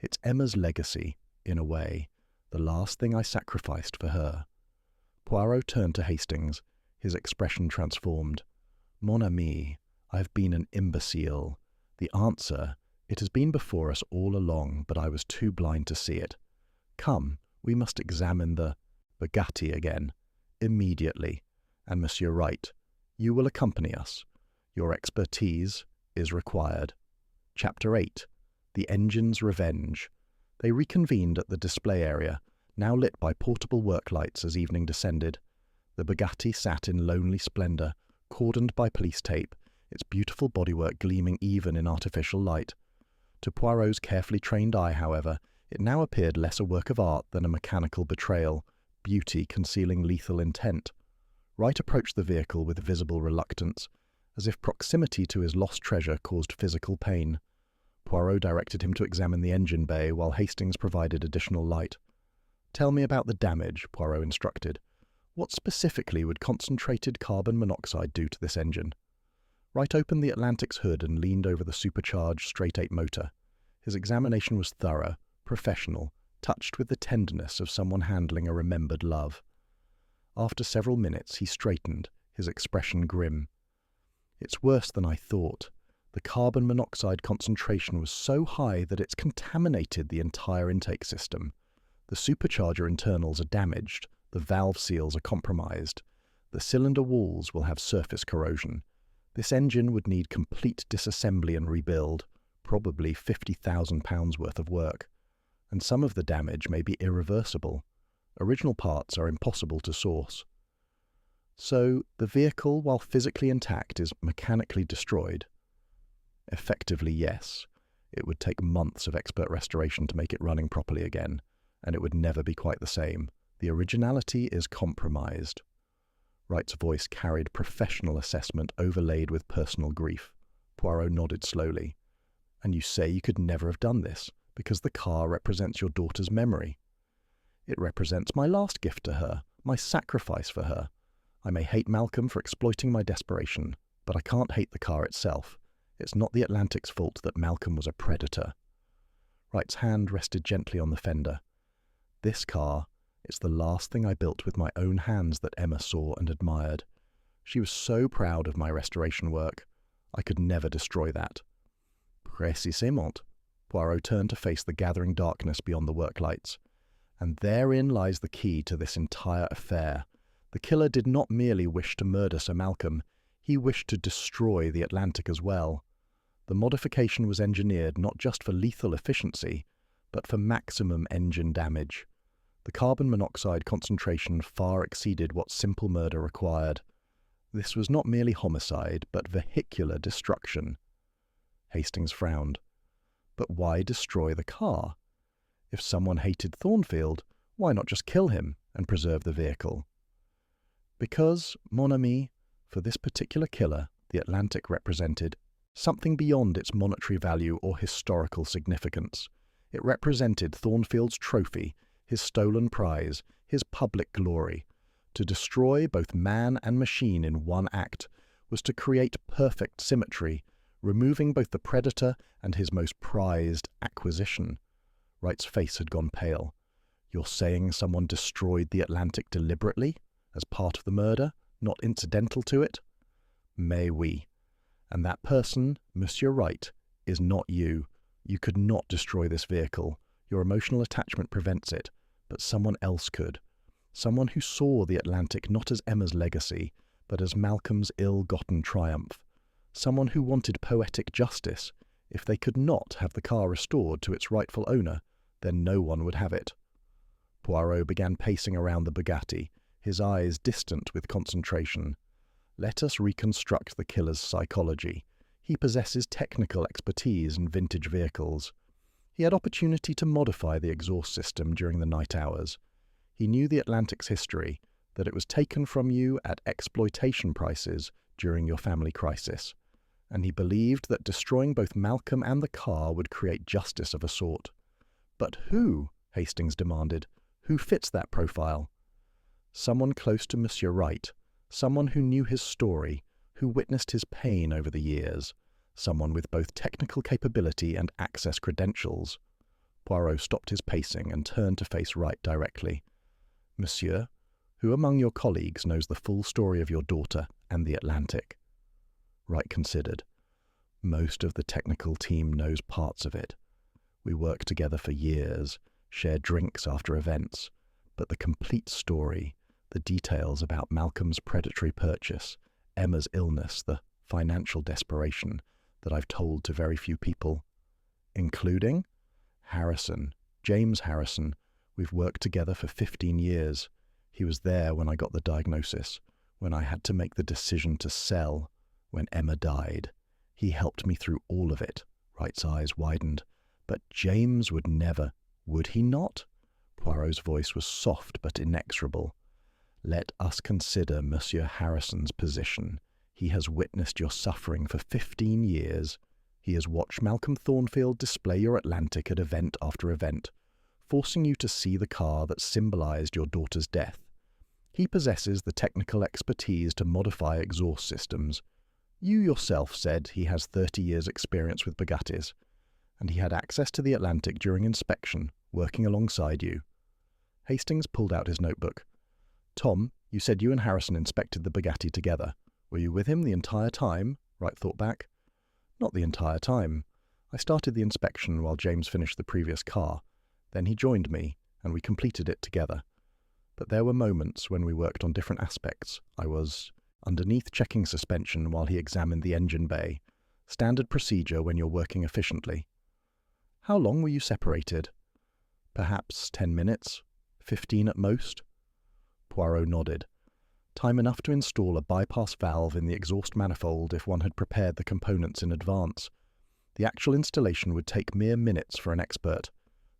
It's Emma's legacy, in a way, the last thing I sacrificed for her. Poirot turned to Hastings, his expression transformed. Mon ami, I have been an imbecile. The answer, it has been before us all along, but I was too blind to see it. Come, we must examine the Bugatti again, immediately. And Monsieur Wright, you will accompany us. Your expertise is required. Chapter 8. The engine's revenge. They reconvened at the display area, now lit by portable work lights as evening descended. The Bugatti sat in lonely splendour, cordoned by police tape, its beautiful bodywork gleaming even in artificial light. To Poirot's carefully trained eye, however, it now appeared less a work of art than a mechanical betrayal, beauty concealing lethal intent. Wright approached the vehicle with visible reluctance, as if proximity to his lost treasure caused physical pain. Poirot directed him to examine the engine bay while Hastings provided additional light. "Tell me about the damage," Poirot instructed. "What specifically would concentrated carbon monoxide do to this engine?" Wright opened the Atlantic's hood and leaned over the supercharged straight-eight motor. His examination was thorough, professional, touched with the tenderness of someone handling a remembered love. After several minutes, he straightened, his expression grim. "It's worse than I thought. The carbon monoxide concentration was so high that it's contaminated the entire intake system. The supercharger internals are damaged, the valve seals are compromised. The cylinder walls will have surface corrosion. This engine would need complete disassembly and rebuild, probably £50,000 worth of work. And some of the damage may be irreversible. Original parts are impossible to source." "So, the vehicle, while physically intact, is mechanically destroyed?" "Effectively, yes. It would take months of expert restoration to make it running properly again, and it would never be quite the same. The originality is compromised." Wright's voice carried professional assessment overlaid with personal grief. Poirot nodded slowly. "And you say you could never have done this, because the car represents your daughter's memory?" "It represents my last gift to her, my sacrifice for her. I may hate Malcolm for exploiting my desperation, but I can't hate the car itself. It's not the Atlantic's fault that Malcolm was a predator." Wright's hand rested gently on the fender. "This car, it's the last thing I built with my own hands that Emma saw and admired. She was so proud of my restoration work. I could never destroy that." "Précisément." Poirot turned to face the gathering darkness beyond the work lights. "And therein lies the key to this entire affair. The killer did not merely wish to murder Sir Malcolm, he wished to destroy the Atlantic as well. The modification was engineered not just for lethal efficiency, but for maximum engine damage. The carbon monoxide concentration far exceeded what simple murder required. This was not merely homicide, but vehicular destruction." Hastings frowned. "But why destroy the car? If someone hated Thornfield, why not just kill him and preserve the vehicle?" "Because, mon ami, for this particular killer, the Atlantic represented something beyond its monetary value or historical significance. It represented Thornfield's trophy, his stolen prize, his public glory. To destroy both man and machine in one act was to create perfect symmetry, removing both the predator and his most prized acquisition." Wright's face had gone pale. "You're saying someone destroyed the Atlantic deliberately, as part of the murder, not incidental to it?" "Mais oui. And that person, Monsieur Wright, is not you. You could not destroy this vehicle. Your emotional attachment prevents it, but someone else could. Someone who saw the Atlantic not as Emma's legacy, but as Malcolm's ill-gotten triumph. Someone who wanted poetic justice. If they could not have the car restored to its rightful owner, then no one would have it." Poirot began pacing around the Bugatti, his eyes distant with concentration. "Let us reconstruct the killer's psychology. He possesses technical expertise in vintage vehicles. He had opportunity to modify the exhaust system during the night hours. He knew the Atlantic's history, that it was taken from you at exploitation prices during your family crisis. And he believed that destroying both Malcolm and the car would create justice of a sort. But who?" Hastings demanded. "Who fits that profile?" "Someone close to Monsieur Wright, someone who knew his story, who witnessed his pain over the years, someone with both technical capability and access credentials." Poirot stopped his pacing and turned to face Wright directly. "Monsieur, who among your colleagues knows the full story of your daughter and the Atlantic?" Wright considered. "Most of the technical team knows parts of it. We worked together for years, shared drinks after events, but the complete story, the details about Malcolm's predatory purchase, Emma's illness, the financial desperation that I've told to very few people, Including? Harrison. James Harrison. We've worked together for 15 years. He was there when I got the diagnosis, when I had to make the decision to sell, when Emma died. He helped me through all of it. Wright's eyes widened. But James would never. Would he not? Poirot's voice was soft but inexorable. Let us consider Monsieur Harrison's position. He has witnessed your suffering for 15 years. He has watched Malcolm Thornfield display your Atlantic at event after event, forcing you to see the car that symbolized your daughter's death. He possesses the technical expertise to modify exhaust systems. You yourself said he has 30 years' experience with Bugattis, and he had access to the Atlantic during inspection, working alongside you. Hastings pulled out his notebook. Tom, you said you and Harrison inspected the Bugatti together. Were you with him the entire time? Wright thought back. Not the entire time. I started the inspection while James finished the previous car. Then he joined me, and we completed it together. But there were moments when we worked on different aspects. I was underneath checking suspension while he examined the engine bay. Standard procedure when you're working efficiently. How long were you separated? Perhaps 10 minutes, 15 at most. Poirot nodded. Time enough to install a bypass valve in the exhaust manifold if one had prepared the components in advance. The actual installation would take mere minutes for an expert.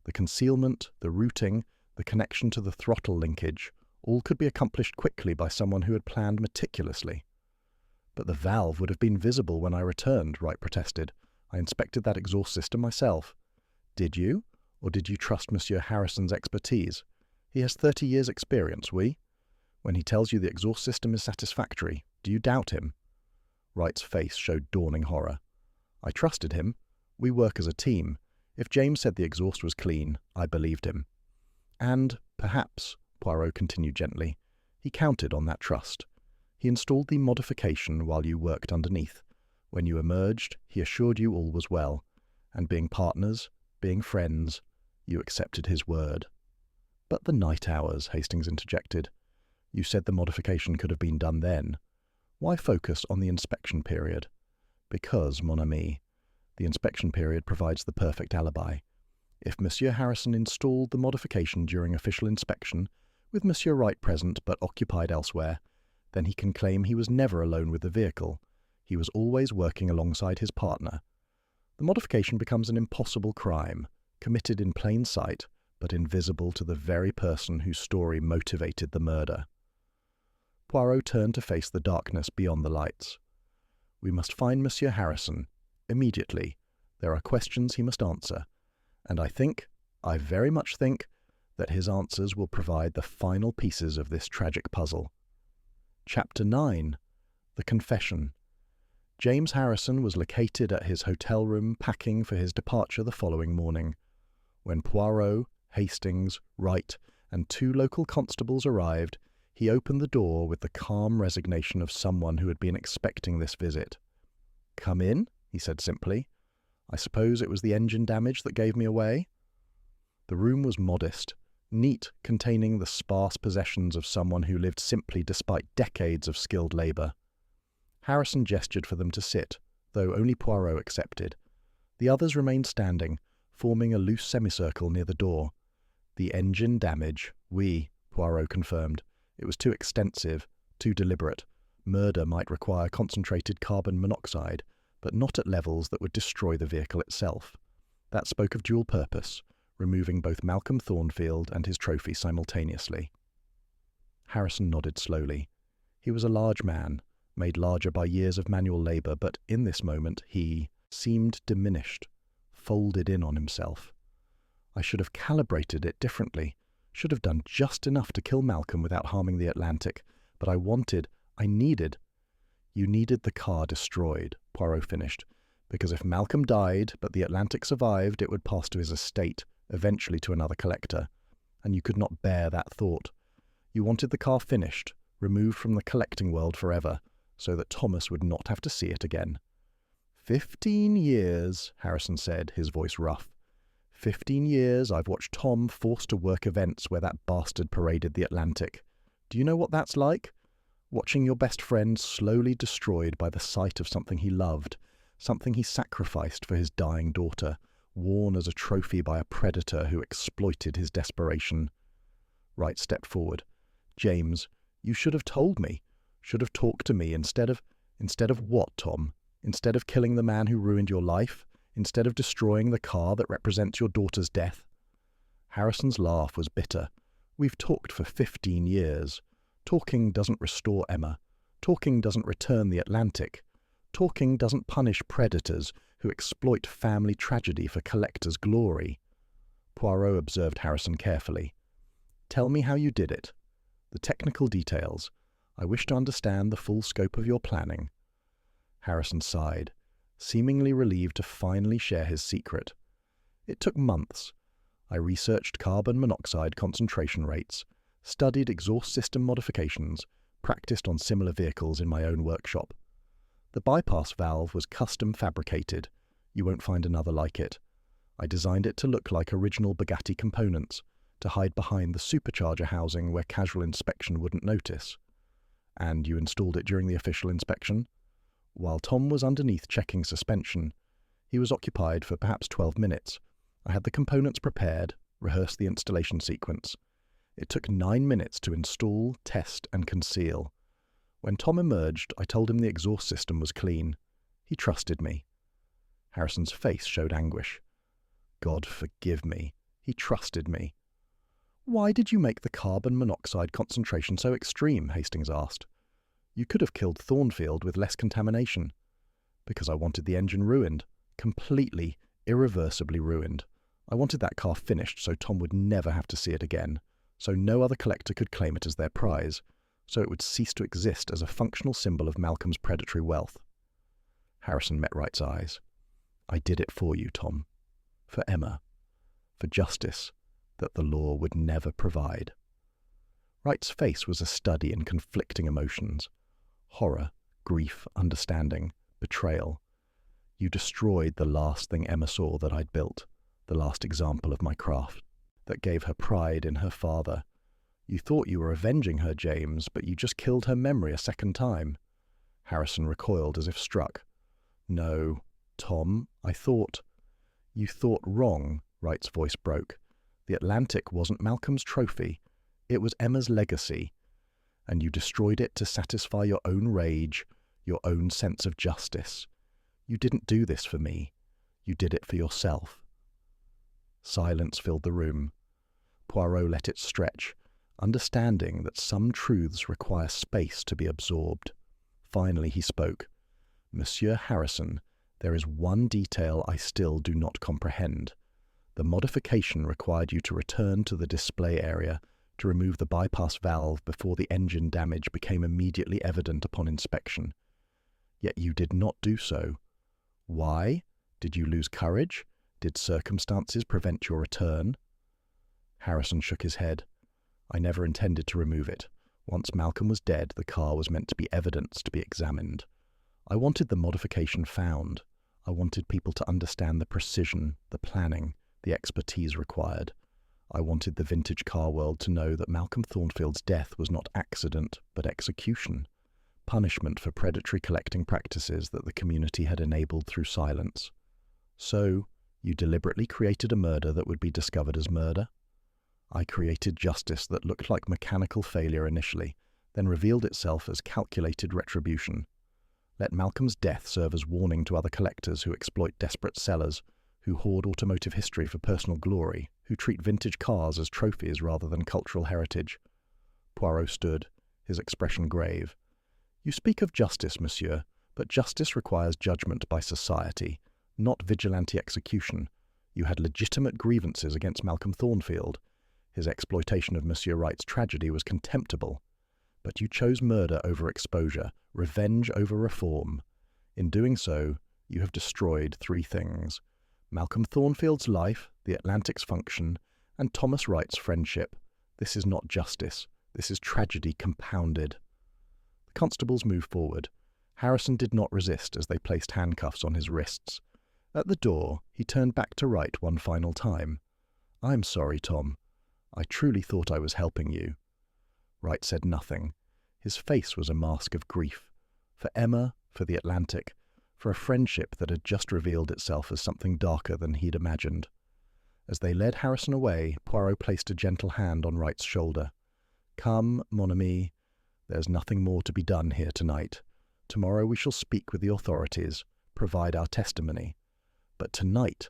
The concealment, the routing, the connection to the throttle linkage, all could be accomplished quickly by someone who had planned meticulously. But the valve would have been visible when I returned, Wright protested. I inspected that exhaust system myself. Did you? Or did you trust Monsieur Harrison's expertise? He has 30 years' experience, oui? When he tells you the exhaust system is satisfactory, do you doubt him? Wright's face showed dawning horror. I trusted him. We work as a team. If James said the exhaust was clean, I believed him. And, perhaps, Poirot continued gently, he counted on that trust. He installed the modification while you worked underneath. When you emerged, he assured you all was well. And being partners, being friends, you accepted his word. But the night hours, Hastings interjected. You said the modification could have been done then. Why focus on the inspection period? Because, mon ami, the inspection period provides the perfect alibi. If Monsieur Harrison installed the modification during official inspection, with Monsieur Wright present but occupied elsewhere, then he can claim he was never alone with the vehicle. He was always working alongside his partner. The modification becomes an impossible crime, committed in plain sight, but invisible to the very person whose story motivated the murder. Poirot turned to face the darkness beyond the lights. We must find Monsieur Harrison, immediately. There are questions he must answer, and I very much think, that his answers will provide the final pieces of this tragic puzzle. Chapter 9. The Confession. James Harrison was located at his hotel room packing for his departure the following morning. When Poirot, Hastings, Wright, and 2 local constables arrived, he opened the door with the calm resignation of someone who had been expecting this visit. "Come in," he said simply. "I suppose it was the engine damage that gave me away?" The room was modest, neat, containing the sparse possessions of someone who lived simply despite decades of skilled labour. Harrison gestured for them to sit, though only Poirot accepted. The others remained standing, forming a loose semicircle near the door. The engine damage, oui, Poirot confirmed. It was too extensive, too deliberate. Murder might require concentrated carbon monoxide, but not at levels that would destroy the vehicle itself. That spoke of dual purpose, removing both Malcolm Thornfield and his trophy simultaneously. Harrison nodded slowly. He was a large man, made larger by years of manual labour, but in this moment he seemed diminished, folded in on himself. I should have calibrated it differently, should have done just enough to kill Malcolm without harming the Atlantic, but I needed. You needed the car destroyed, Poirot finished, because if Malcolm died but the Atlantic survived, it would pass to his estate, eventually to another collector, and you could not bear that thought. You wanted the car finished, removed from the collecting world forever, so that Thomas would not have to see it again. 15 years, Harrison said, his voice rough. 15 years I've watched Tom forced to work events where that bastard paraded the Atlantic. Do you know what that's like? Watching your best friend slowly destroyed by the sight of something he loved, something he sacrificed for his dying daughter. worn as a trophy by a predator who exploited his desperation. Wright stepped forward. "James, you should have told me. Should have talked to me instead of what, Tom? Instead of killing the man who ruined your life? Instead of destroying the car that represents your daughter's death?" Harrison's laugh was bitter. "We've talked for 15 years. Talking doesn't restore Emma. Talking doesn't return the Atlantic. Talking doesn't punish predators who exploit family tragedy for collectors' glory." Poirot observed Harrison carefully. "Tell me how you did it. The technical details. I wish to understand the full scope of your planning." Harrison sighed, seemingly relieved to finally share his secret. "It took months. I researched carbon monoxide concentration rates, studied exhaust system modifications, practiced on similar vehicles in my own workshop. The bypass valve was custom fabricated. You won't find another like it. I designed it to look like original Bugatti components, to hide behind the supercharger housing where casual inspection wouldn't notice." "And you installed it during the official inspection?" "While Tom was underneath checking suspension. He was occupied for perhaps 12 minutes. I had the components prepared, rehearsed the installation sequence. It took 9 minutes to install, test, and conceal. When Tom emerged, I told him the exhaust system was clean. He trusted me." Harrison's face showed anguish. "God forgive me. He trusted me." "Why did you make the carbon monoxide concentration so extreme?" Hastings asked. "You could have killed Thornfield with less contamination." "Because I wanted the engine ruined. Completely, irreversibly ruined. I wanted that car finished so Tom would never have to see it again, so no other collector could claim it as their prize, so it would cease to exist as a functional symbol of Malcolm's predatory wealth." Harrison met Wright's eyes. "I did it for you, Tom. For Emma. For justice that the law would never provide." Wright's face was a study in conflicting emotions. Horror, grief, understanding, betrayal. "You destroyed the last thing Emma saw that I'd built, the last example of my craft, that gave her pride in her father. You thought you were avenging her, James, but you just killed her memory a second time." Harrison recoiled as if struck. "No, Tom, I thought—" "You thought wrong," Wright's voice broke. "The Atlantic wasn't Malcolm's trophy. It was Emma's legacy. And you destroyed it to satisfy your own rage, your own sense of justice. You didn't do this for me. You did it for yourself." Silence filled the room. Poirot let it stretch, understanding that some truths require space to be absorbed. Finally he spoke. "Monsieur Harrison, there is one detail I still do not comprehend. The modification required you to return to the display area to remove the bypass valve before the engine damage became immediately evident upon inspection. Yet you did not do so. Why? Did you lose courage? Did circumstances prevent your return?" Harrison shook his head. "I never intended to remove it. Once Malcolm was dead, the car was meant to be evidence to be examined. I wanted the modification found. I wanted people to understand the precision, the planning, the expertise required. I wanted the vintage car world to know that Malcolm Thornfield's death was not accident, but execution. Punishment for predatory collecting practices that the community had enabled through silence. So, you deliberately created a murder that would be discovered as murder? I created justice that looked like mechanical failure initially, then revealed itself as calculated retribution. Let Malcolm's death serve as warning to other collectors who exploit desperate sellers, who hoard automotive history for personal glory, who treat vintage cars as trophies rather than cultural heritage." Poirot stood, his expression grave. "You speak of justice, monsieur, but justice requires judgment by society, not vigilante execution. You had legitimate grievances against Malcolm Thornfield. His exploitation of Monsieur Wright's tragedy was contemptible. But you chose murder over exposure, revenge over reform. In doing so, you have destroyed 3 things: Malcolm Thornfield's life, the Atlantic's function, and Thomas Wright's friendship. This is not justice. This is tragedy compounded." The constables moved forward. Harrison did not resist as they placed handcuffs on his wrists. At the door, he turned back to Wright one final time. "I'm sorry, Tom. I truly thought I was helping you." Wright said nothing. His face was a mask of grief. For Emma, for the Atlantic, for a friendship that had just revealed itself as something darker than he'd imagined. As they led Harrison away, Poirot placed a gentle hand on Wright's shoulder. "Come, mon ami, there's nothing more to be done here tonight. Tomorrow we shall speak with the authorities, provide our testimony. But tonight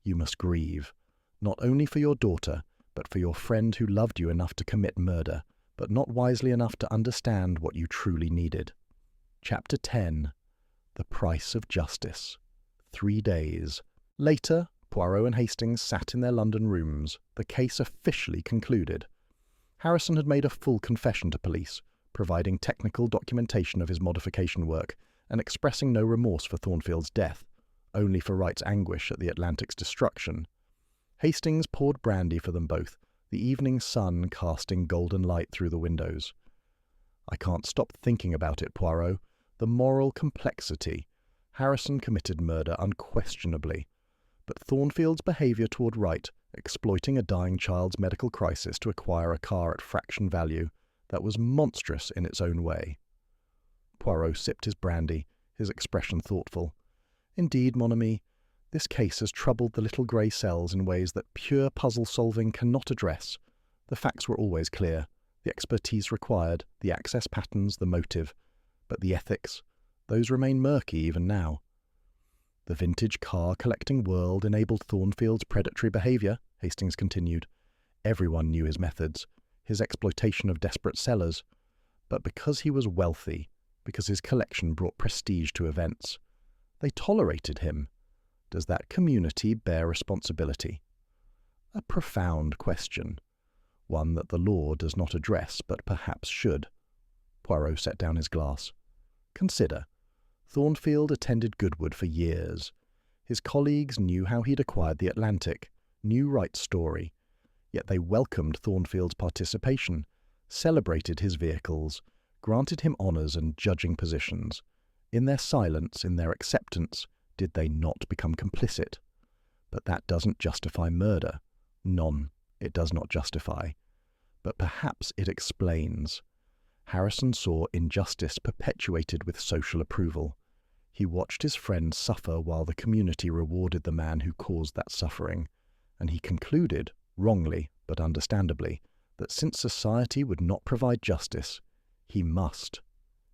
you must grieve, not only for your daughter, but for your friend who loved you enough to commit murder, but not wisely enough to understand what you truly needed." Chapter 10. The Price of Justice. 3 days. Later, Poirot and Hastings sat in their London rooms, the case officially concluded. Harrison had made a full confession to police, providing technical documentation of his modification work and expressing no remorse for Thornfield's death, only for Wright's anguish at the Atlantic's destruction. Hastings poured brandy for them both, the evening sun casting golden light through the windows. "I can't stop thinking about it, Poirot. The moral complexity. Harrison committed murder unquestionably, but Thornfield's behaviour toward Wright, exploiting a dying child's medical crisis to acquire a car at fraction value, that was monstrous in its own way." Poirot sipped his brandy, his expression thoughtful. "Indeed, mon ami, this case has troubled the little grey cells in ways that pure puzzle-solving cannot address. The facts were always clear, the expertise required, the access patterns, the motive. But the ethics, those remain murky even now." "The vintage car-collecting world enabled Thornfield's predatory behaviour," Hastings continued. "Everyone knew his methods, his exploitation of desperate sellers. But because he was wealthy, because his collection brought prestige to events, they tolerated him. Does that community bear responsibility?" A profound question, one that the law does not address, but perhaps should. Poirot set down his glass. "Consider, Thornfield attended Goodwood for years. His colleagues knew how he'd acquired the Atlantic, knew Wright's story, yet they welcomed Thornfield's participation, celebrated his vehicles, granted him honours and judging positions. In their silence, in their acceptance, did they not become complicit? But that doesn't justify murder. Non, it does not justify. But perhaps it explains. Harrison saw injustice perpetuated with social approval. He watched his friend suffer while the community rewarded the man who caused that suffering, and he concluded, wrongly but understandably, that since society would not provide justice, he must."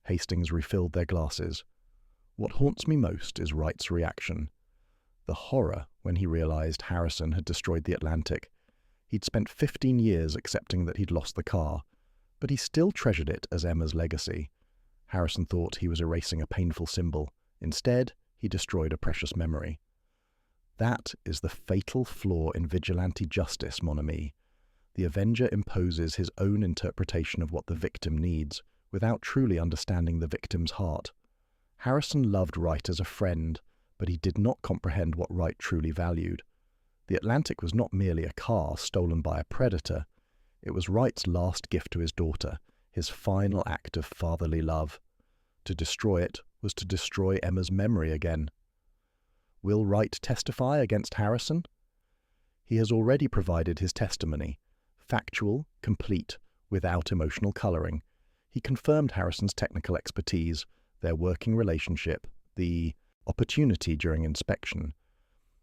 Hastings refilled their glasses. "What haunts me most is Wright's reaction. The horror when he realized Harrison had destroyed the Atlantic. He'd spent 15 years accepting that he'd lost the car, but he still treasured it as Emma's legacy. Harrison thought he was erasing a painful symbol. Instead, he destroyed a precious memory. That is the fatal flaw in vigilante justice, mon ami. The avenger imposes his own interpretation of what the victim needs, without truly understanding the victim's heart. Harrison loved Wright as a friend, but he did not comprehend what Wright truly valued. The Atlantic was not merely a car stolen by a predator. It was Wright's last gift to his daughter, his final act of fatherly love. To destroy it was to destroy Emma's memory again. Will Wright testify against Harrison? He has already provided his testimony, factual, complete, without emotional colouring. He confirmed Harrison's technical expertise, their working relationship, the opportunity during inspection.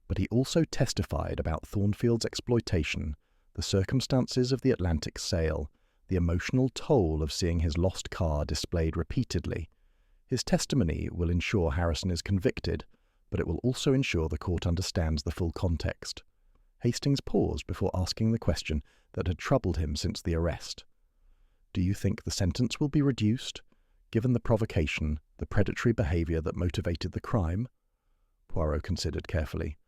But he also testified about Thornfield's exploitation, the circumstances of the Atlantic sale, the emotional toll of seeing his lost car displayed repeatedly. His testimony will ensure Harrison is convicted, but it will also ensure the court understands the full context. Hastings paused before asking the question that had troubled him since the arrest. "Do you think the sentence will be reduced, given the provocation, the predatory behaviour that motivated the crime?" Poirot considered carefully.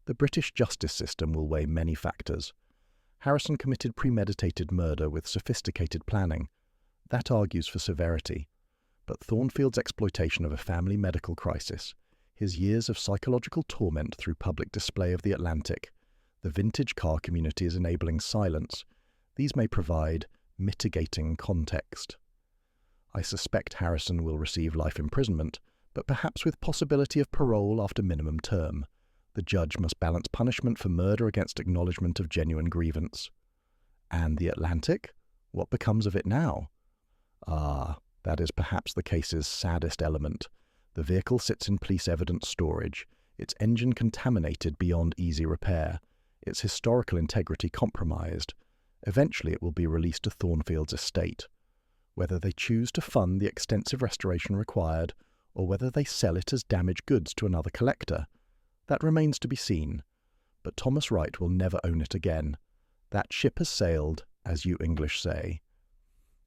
"The British justice system will weigh many factors. Harrison committed premeditated murder with sophisticated planning. That argues for severity. But Thornfield's exploitation of a family medical crisis, his years of psychological torment through public display of the Atlantic, the vintage car community's enabling silence, these may provide mitigating context. I suspect Harrison will receive life imprisonment, but perhaps with possibility of parole after minimum term. The judge must balance punishment for murder against acknowledgement of genuine grievance. And the Atlantic? What becomes of it now? Ah, that is perhaps the case's saddest element. The vehicle sits in police evidence storage, its engine contaminated beyond easy repair, its historical integrity compromised. Eventually it will be released to Thornfield's estate. Whether they choose to fund the extensive restoration required, or whether they sell it as damaged goods to another collector, that remains to be seen. But Thomas Wright will never own it again. That ship has sailed, as you English say.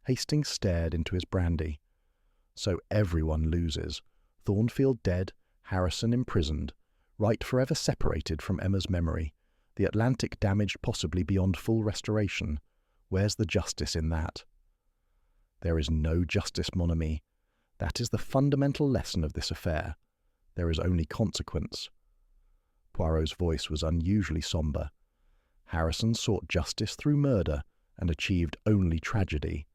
Hastings stared into his brandy. So everyone loses. Thornfield dead, Harrison imprisoned, Wright forever separated from Emma's memory, the Atlantic damaged possibly beyond full restoration. Where's the justice in that? There is no justice, mon ami. That is the fundamental lesson of this affair. There is only consequence. Poirot's voice was unusually sombre. Harrison sought justice through murder and achieved only tragedy.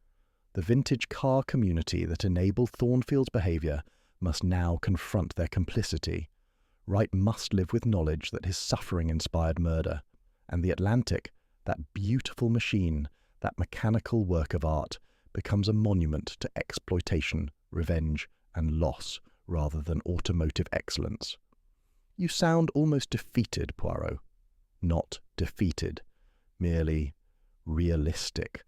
The vintage car community that enabled Thornfield's behaviour must now confront their complicity. Wright must live with knowledge that his suffering inspired murder, and the Atlantic, that beautiful machine, that mechanical work of art, becomes a monument to exploitation, revenge, and loss, rather than automotive excellence. You sound almost defeated, Poirot. Not defeated, merely realistic.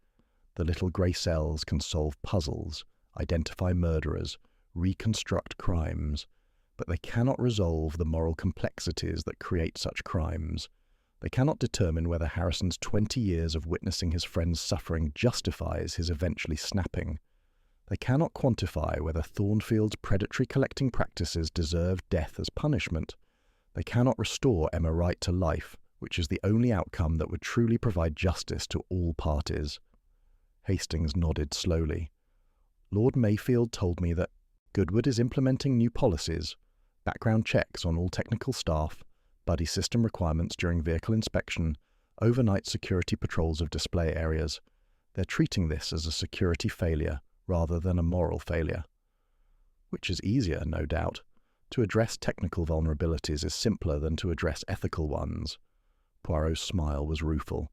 The little grey cells can solve puzzles, identify murderers, reconstruct crimes, but they cannot resolve the moral complexities that create such crimes. They cannot determine whether Harrison's 20 years of witnessing his friend's suffering justifies his eventually snapping. They cannot quantify whether Thornfield's predatory collecting practices deserve death as punishment. They cannot restore Emma Wright to life, which is the only outcome that would truly provide justice to all parties. Hastings nodded slowly. Lord Mayfield told me that Goodwood is implementing new policies, background checks on all technical staff, buddy system requirements during vehicle inspection, overnight security patrols of display areas. They're treating this as a security failure rather than a moral failure. Which is easier, no doubt. To address technical vulnerabilities is simpler than to address ethical ones. Poirot's smile was rueful.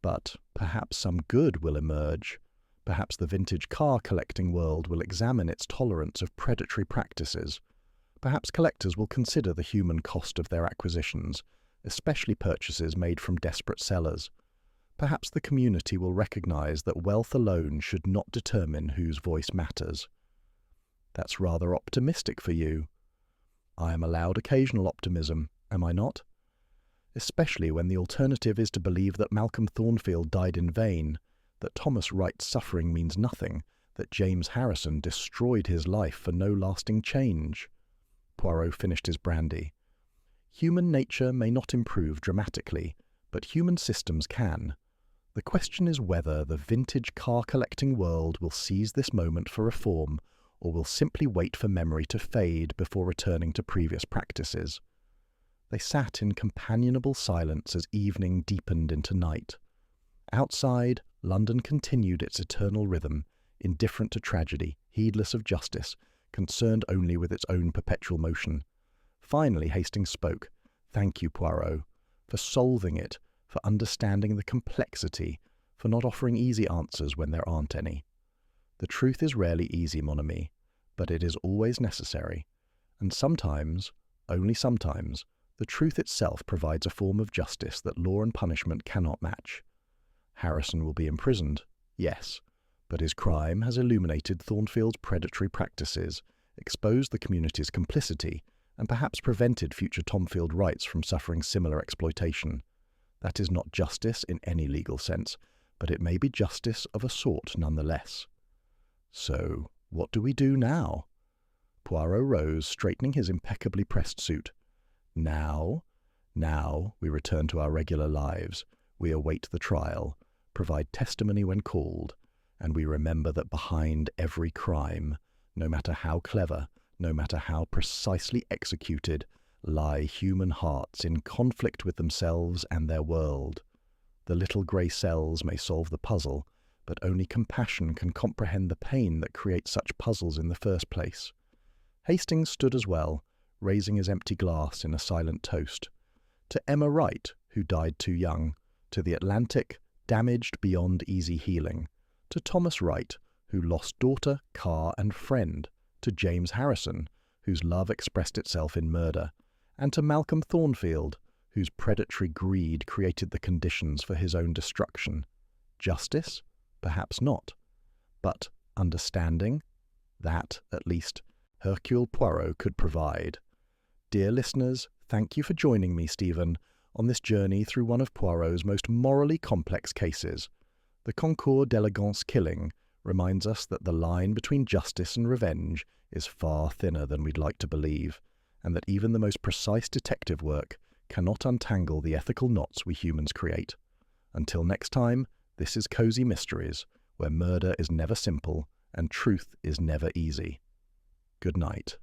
But perhaps some good will emerge. Perhaps the vintage car collecting world will examine its tolerance of predatory practices. Perhaps collectors will consider the human cost of their acquisitions, especially purchases made from desperate sellers. Perhaps the community will recognize that wealth alone should not determine whose voice matters. That's rather optimistic for you. I am allowed occasional optimism, am I not? Especially when the alternative is to believe that Malcolm Thornfield died in vain, that Thomas Wright's suffering means nothing, that James Harrison destroyed his life for no lasting change. Poirot finished his brandy. Human nature may not improve dramatically, but human systems can. The question is whether the vintage car-collecting world will seize this moment for reform, or will simply wait for memory to fade before returning to previous practices. They sat in companionable silence as evening deepened into night. Outside, London continued its eternal rhythm, indifferent to tragedy, heedless of justice, concerned only with its own perpetual motion. Finally, Hastings spoke. "Thank you, Poirot, for solving it, for understanding the complexity, for not offering easy answers when there aren't any. The truth is rarely easy, mon ami, but it is always necessary. And sometimes, only sometimes, the truth itself provides a form of justice that law and punishment cannot match. Harrison will be imprisoned, yes, but his crime has illuminated Thornfield's predatory practices, exposed the community's complicity, and perhaps prevented future Thornfield Wrights from suffering similar exploitation. That is not justice in any legal sense, but it may be justice of a sort nonetheless. So, what do we do now?" Poirot rose, straightening his impeccably pressed suit. Now we return to our regular lives. We await the trial, provide testimony when called, and we remember that behind every crime, no matter how clever, no matter how precisely executed, lie human hearts in conflict with themselves and their world. The little grey cells may solve the puzzle, but only compassion can comprehend the pain that creates such puzzles in the first place. Hastings stood as well, raising his empty glass in a silent toast. To Emma Wright, who died too young. To the Atlantic, damaged beyond easy healing. To Thomas Wright, who lost daughter, car, and friend. To James Harrison, whose love expressed itself in murder, and to Malcolm Thornfield, whose predatory greed created the conditions for his own destruction. Justice? Perhaps not. But understanding? That, at least, Hercule Poirot could provide. Dear listeners, thank you for joining me, Stephen, on this journey through one of Poirot's most morally complex cases. The Concours d'Elegance killing reminds us that the line between justice and revenge is far thinner than we'd like to believe, and that even the most precise detective work cannot untangle the ethical knots we humans create. Until next time, this is Cozy Mysteries, where murder is never simple and truth is never easy. Good night.